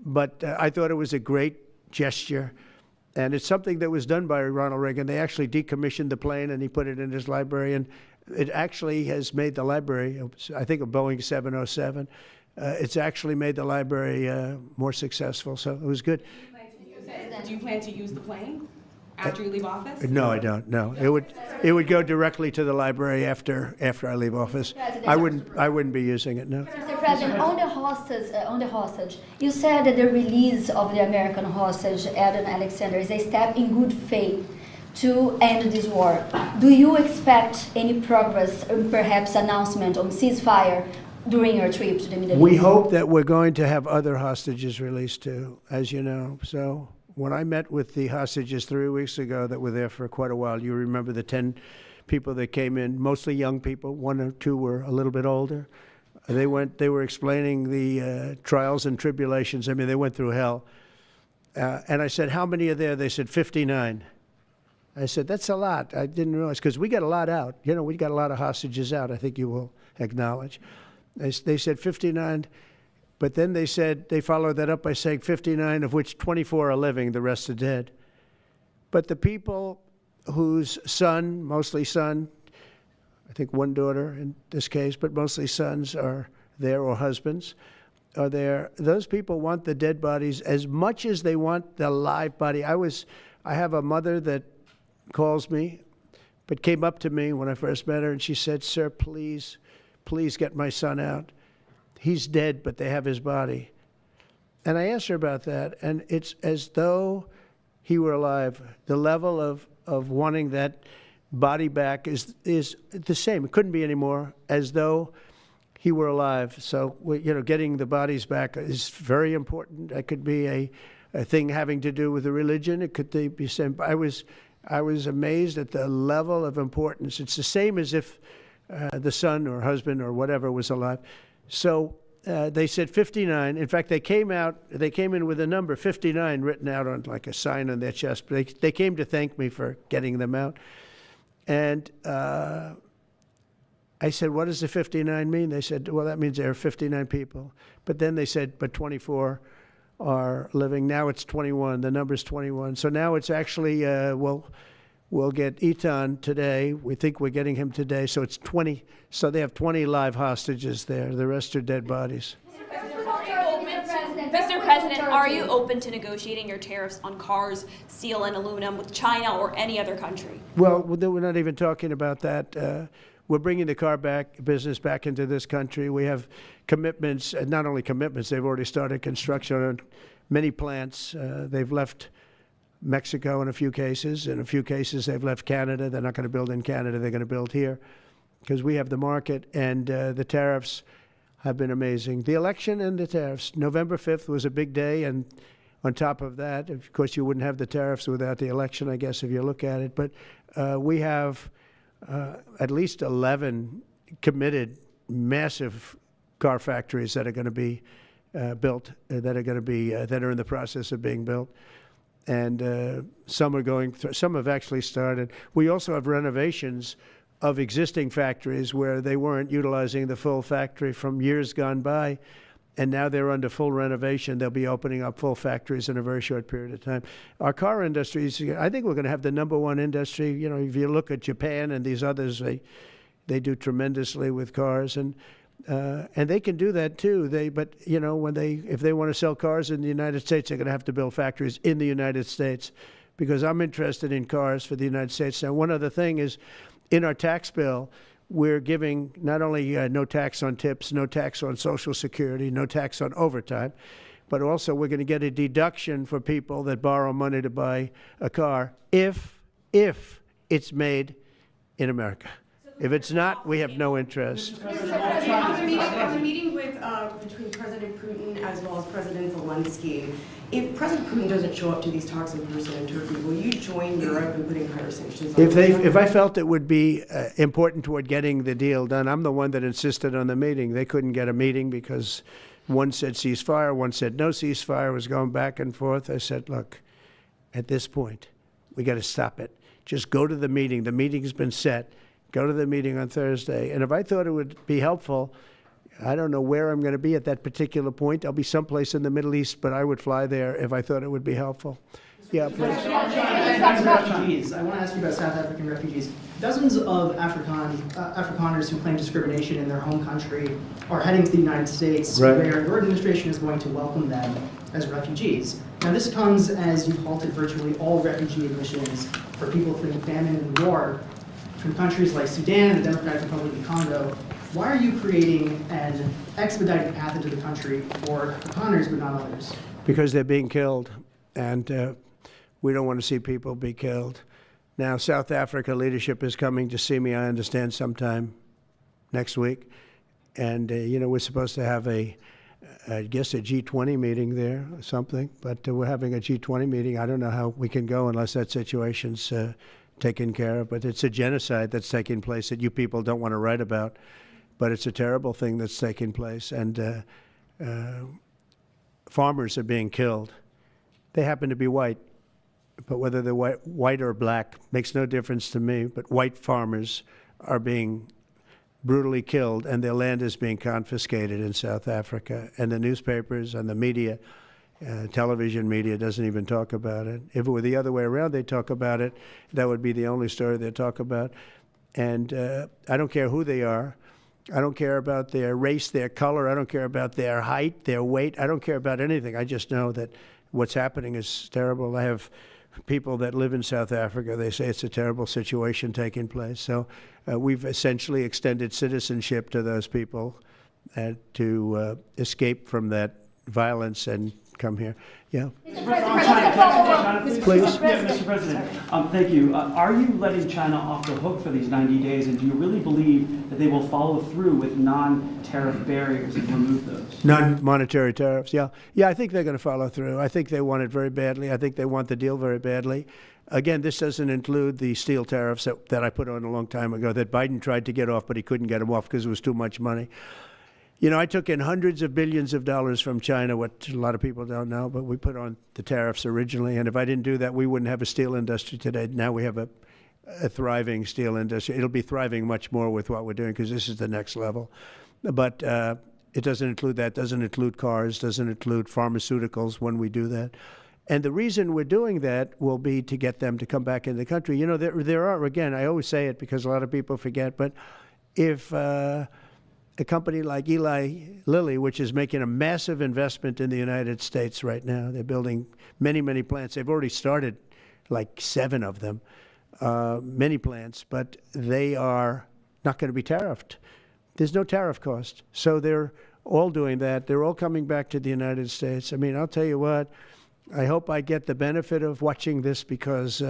But I thought it was a great gesture. And it's something that was done by Ronald Reagan. They actually decommissioned the plane, and he put it in his library. And it actually has made the library, I think a Boeing 707, it's actually made the library more successful. So it was good. Do you plan to use the plane after you leave office? No, I don't. No, it would go directly to the library after I leave office. I wouldn't be using it. No. Mr. President, on the hostage, you said that the release of the American hostage, Adam Alexander, is a step in good faith to end this war. Do you expect any progress, or perhaps announcement on ceasefire during your trip to the Middle East? We hope that we're going to have other hostages released too, as you know. So when I met with the hostages 3 weeks ago that were there for quite a while, you remember the 10 people that came in, mostly young people. 1 or 2 were a little bit older. They were explaining the trials and tribulations. I mean, they went through hell. And I said, how many are there? They said 59. I said, that's a lot. I didn't realize, because we got a lot out. You know, we got a lot of hostages out, I think you will acknowledge. They said 59, but then they said, they followed that up by saying 59, of which 24 are living, the rest are dead. But the people whose son, mostly son, I think 1 daughter in this case, but mostly sons are there, or husbands are there, those people want the dead bodies as much as they want the live body. I have a mother that calls me, but came up to me when I first met her, and she said, sir, please get my son out. He's dead, but they have his body. And I asked her about that, and it's as though he were alive. The level of wanting that body back is the same. It couldn't be any more, as though he were alive. So, you know, getting the bodies back is very important. That could be a thing having to do with the religion. It could be same. I was amazed at the level of importance. It's the same as if the son or husband or whatever was alive. So they said 59. In fact, they came in with a number 59 written out on like a sign on their chest. But they came to thank me for getting them out. And I said, what does the 59 mean? They said, well, that means there are 59 people. But then they said, but 24 are living. Now it's 21. The number's 21. So now it's actually, we'll get Eitan today. We think we're getting him today. So it's 20. So they have 20 live hostages there. The rest are dead bodies. Mr. President, are you open to negotiating your tariffs on cars, steel, and aluminum with China or any other country? Well, we're not even talking about that. We're bringing the car business back into this country. We have commitments, and not only commitments, they've already started construction on many plants. They've left Mexico in a few cases. In a few cases, they've left Canada. They're not going to build in Canada. They're going to build here because we have the market. And the tariffs, have been amazing. The election and the tariffs. November 5th was a big day, and on top of that, of course, you wouldn't have the tariffs without the election, I guess, if you look at it. But we have at least 11 committed massive car factories that are going to be built, that are in the process of being built. And some are going through, some have actually started. We also have renovations of existing factories where they weren't utilizing the full factory from years gone by, and now they're under full renovation. They'll be opening up full factories in a very short period of time. Our car industry is, I think we're going to have the #1 industry. You know, if you look at Japan and these others, they do tremendously with cars, and they can do that too. But you know, if they want to sell cars in the United States, they're going to have to build factories in the United States, because I'm interested in cars for the United States. Now, one other thing is, in our tax bill, we're giving not only no tax on tips, no tax on Social Security, no tax on overtime, but also we're going to get a deduction for people that borrow money to buy a car if it's made in America. If it's not, we have no interest. On the meeting between President Putin as well as President Zelensky, if President Putin doesn't show up to these talks in person in Turkey, will you join Europe in putting higher sanctions on If I felt it would be important toward getting the deal done, I'm the one that insisted on the meeting. They couldn't get a meeting because one said ceasefire, one said no ceasefire. It was going back and forth. I said, look, at this point, we got to stop it. Just go to the meeting. The meeting's been set. Go to the meeting on Thursday. And if I thought it would be helpful, I don't know where I'm going to be at that particular point. I'll be someplace in the Middle East, but I would fly there if I thought it would be helpful. Yeah, please. Refugees. I want to ask you about South African refugees. Dozens of Afrikaners who claim discrimination in their home country are heading to the United States, right, where your administration is going to welcome them as refugees. Now, this comes as you've halted virtually all refugee admissions for people fleeing famine and war from countries like Sudan and the Democratic Republic of Congo. Why are you creating an expedited path into the country for Afrikaners but not others? Because they're being killed, and we don't want to see people be killed. Now, South Africa leadership is coming to see me, I understand, sometime next week. And, you know, we're supposed to have I guess a G20 meeting there or something, but we're having a G20 meeting. I don't know how we can go unless that situation's taken care of, but it's a genocide that's taking place that you people don't want to write about, but it's a terrible thing that's taking place, and farmers are being killed. They happen to be white, but whether they're white or black makes no difference to me, but white farmers are being brutally killed, and their land is being confiscated in South Africa, and the newspapers and the media, television media doesn't even talk about it. If it were the other way around, they'd talk about it. That would be the only story they'd talk about. And I don't care who they are. I don't care about their race, their color. I don't care about their height, their weight. I don't care about anything. I just know that what's happening is terrible. I have people that live in South Africa. They say it's a terrible situation taking place. So we've essentially extended citizenship to those people to escape from that violence and come here. Yeah. Please. Yeah, Mr. President, thank you. Are you letting China off the hook for these 90 days, and do you really believe that they will follow through with non-tariff barriers and remove those? Non-monetary tariffs, yeah. Yeah, I think they're going to follow through. I think they want it very badly. I think they want the deal very badly. Again, this doesn't include the steel tariffs that I put on a long time ago that Biden tried to get off, but he couldn't get them off because it was too much money. You know, I took in hundreds of billions of dollars from China, what a lot of people don't know, but we put on the tariffs originally. And if I didn't do that, we wouldn't have a steel industry today. Now we have a thriving steel industry. It'll be thriving much more with what we're doing because this is the next level. But it doesn't include that, doesn't include cars, doesn't include pharmaceuticals when we do that. And the reason we're doing that will be to get them to come back in the country. You know, there are, again, I always say it because a lot of people forget, but if a company like Eli Lilly, which is making a massive investment in the United States right now. They're building many, many plants. They've already started like 7 of them, many plants, but they are not going to be tariffed. There's no tariff cost. So they're all doing that. They're all coming back to the United States. I mean, I'll tell you what, I hope I get the benefit of watching this because,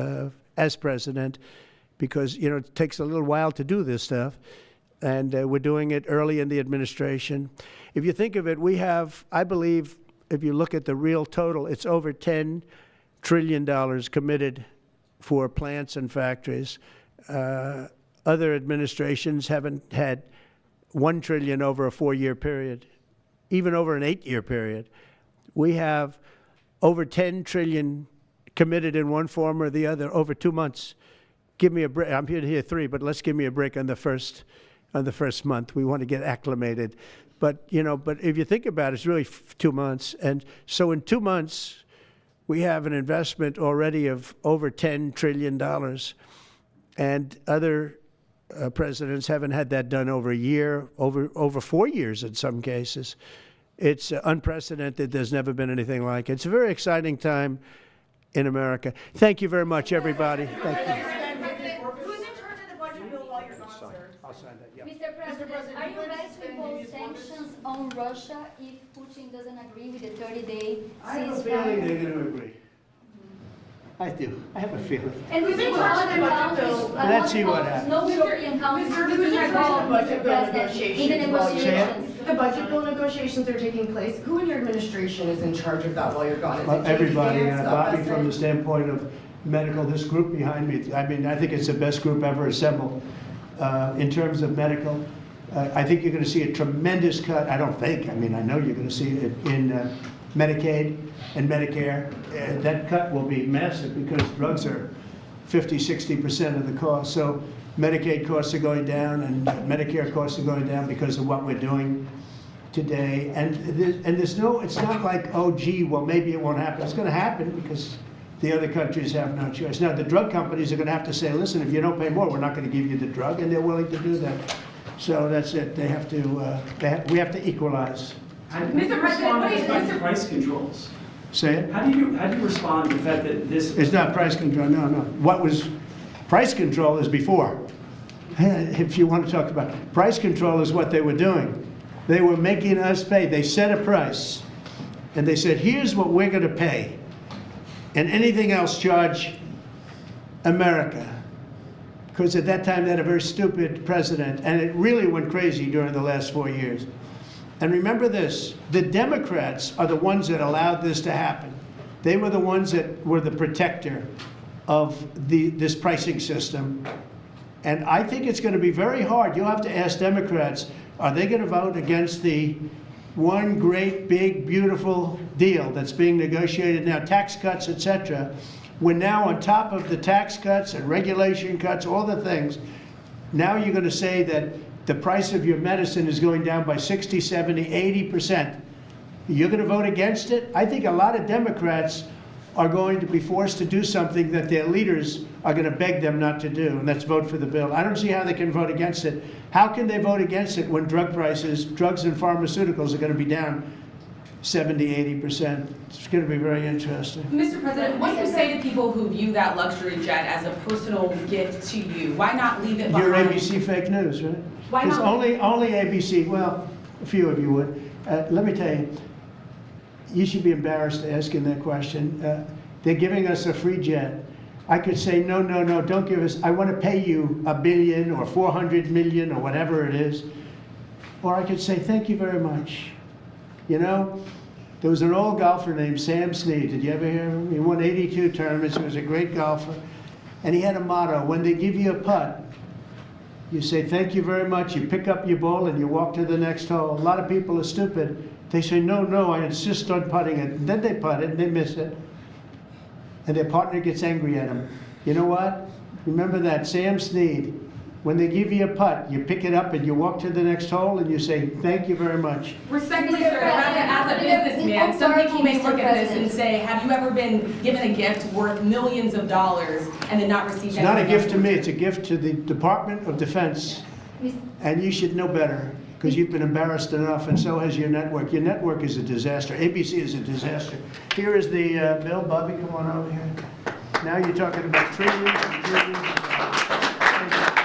as president, because, you know, it takes a little while to do this stuff. and we're doing it early in the administration. If you think of it, we have, I believe, if you look at the real total, it's over $10 trillion committed for plants and factories. Other administrations haven't had $1 trillion over a 4-year period, even over an 8-year period. We have over $10 trillion committed in one form or the other over 2 months. Give me a break. I'm here to hear 3, but let's give me a break on the first month. We want to get acclimated. But, you know, but if you think about it, it's really 2 months. And so in 2 months, we have an investment already of over $10 trillion. And other presidents haven't had that done over a year, over 4 years in some cases. It's unprecedented. There's never been anything like it. It's a very exciting time in America. Thank you very much, everybody. Thank you. Who's in charge of the budget bill while you're gone, sir? I'll sign that, yeah. Mr. President, are you ready to impose sanctions on Russia if Putin doesn't agree with the 30-day I have a feeling ceasefire? they're going to agree. I do. I have a feeling. And who's in charge of the budget bill? Let's see what happens. No European countries Who's in charge of the budget bill in the negotiations? negotiations. The budget bill negotiations are taking place. Who in your administration is in charge of that while you're gone? Is it Everybody, JD Vance, Bobby, President? from the standpoint of medical, this group behind me, I mean, I think it's the best group ever assembled. In terms of medical, I think you're going to see a tremendous cut. I don't think, I mean, I know you're going to see it in Medicaid and Medicare. That cut will be massive because drugs are 50-60% of the cost. So Medicaid costs are going down and Medicare costs are going down because of what we're doing today. And there's no, it's not like, oh, gee, well, maybe it won't happen. It's going to happen because the other countries have no choice. Now, the drug companies are going to have to say, listen, if you don't pay more, we're not going to give you the drug, and they're willing to do that. So that's it. They have to, we have to equalize. Mr. President, what is price controls? Say it? How do you respond to the fact that this? It's not price control, no. What was, price control is before. If you want to talk about, price control is what they were doing. They were making us pay. They set a price, and they said, here's what we're going to pay, and anything else charge America. Because at that time, they had a very stupid president, and it really went crazy during the last 4 years. And remember this, the Democrats are the ones that allowed this to happen. They were the ones that were the protector of this pricing system. And I think it's going to be very hard. You'll have to ask Democrats, are they going to vote against the one great, big, beautiful deal that's being negotiated now, tax cuts, et cetera? We're now on top of the tax cuts and regulation cuts, all the things. Now you're going to say that the price of your medicine is going down by 60, 70, 80%. You're going to vote against it? I think a lot of Democrats are going to be forced to do something that their leaders are going to beg them not to do, and that's vote for the bill. I don't see how they can vote against it. How can they vote against it when drug prices, drugs and pharmaceuticals are going to be down 70, 80%? It's going to be very interesting. Mr. President, what do you say to people who view that luxury jet as a personal gift to you? Why not leave it behind? You're ABC fake news, right? Why not? Because only ABC, well, a few of you would. Let me tell you, you should be embarrassed asking that question. They're giving us a free jet. I could say, no, don't give us, I want to pay you $1 billion or 400 million or whatever it is. Or I could say, thank you very much. You know, there was an old golfer named Sam Snead. Did you ever hear of him? He won 82 tournaments. He was a great golfer. And he had a motto, when they give you a putt, you say, thank you very much. You pick up your ball and you walk to the next hole. A lot of people are stupid. They say, no, I insist on putting it. And then they putt it and they miss it. And their partner gets angry at them. You know what? Remember that, Sam Snead. When they give you a putt, you pick it up and you walk to the next hole and you say, thank you very much. Respectfully, sir, as a businessman, some people may look at this and say, have you ever been given a gift worth millions of dollars and then not received anything? It's not a gift to me, it's a gift to the Department of Defense. And you should know better, because you've been embarrassed enough, and so has your network. Your network is a disaster. ABC is a disaster. Here is the bill. Bobby, come on over here. Now you're talking about trillions and trillions of dollars.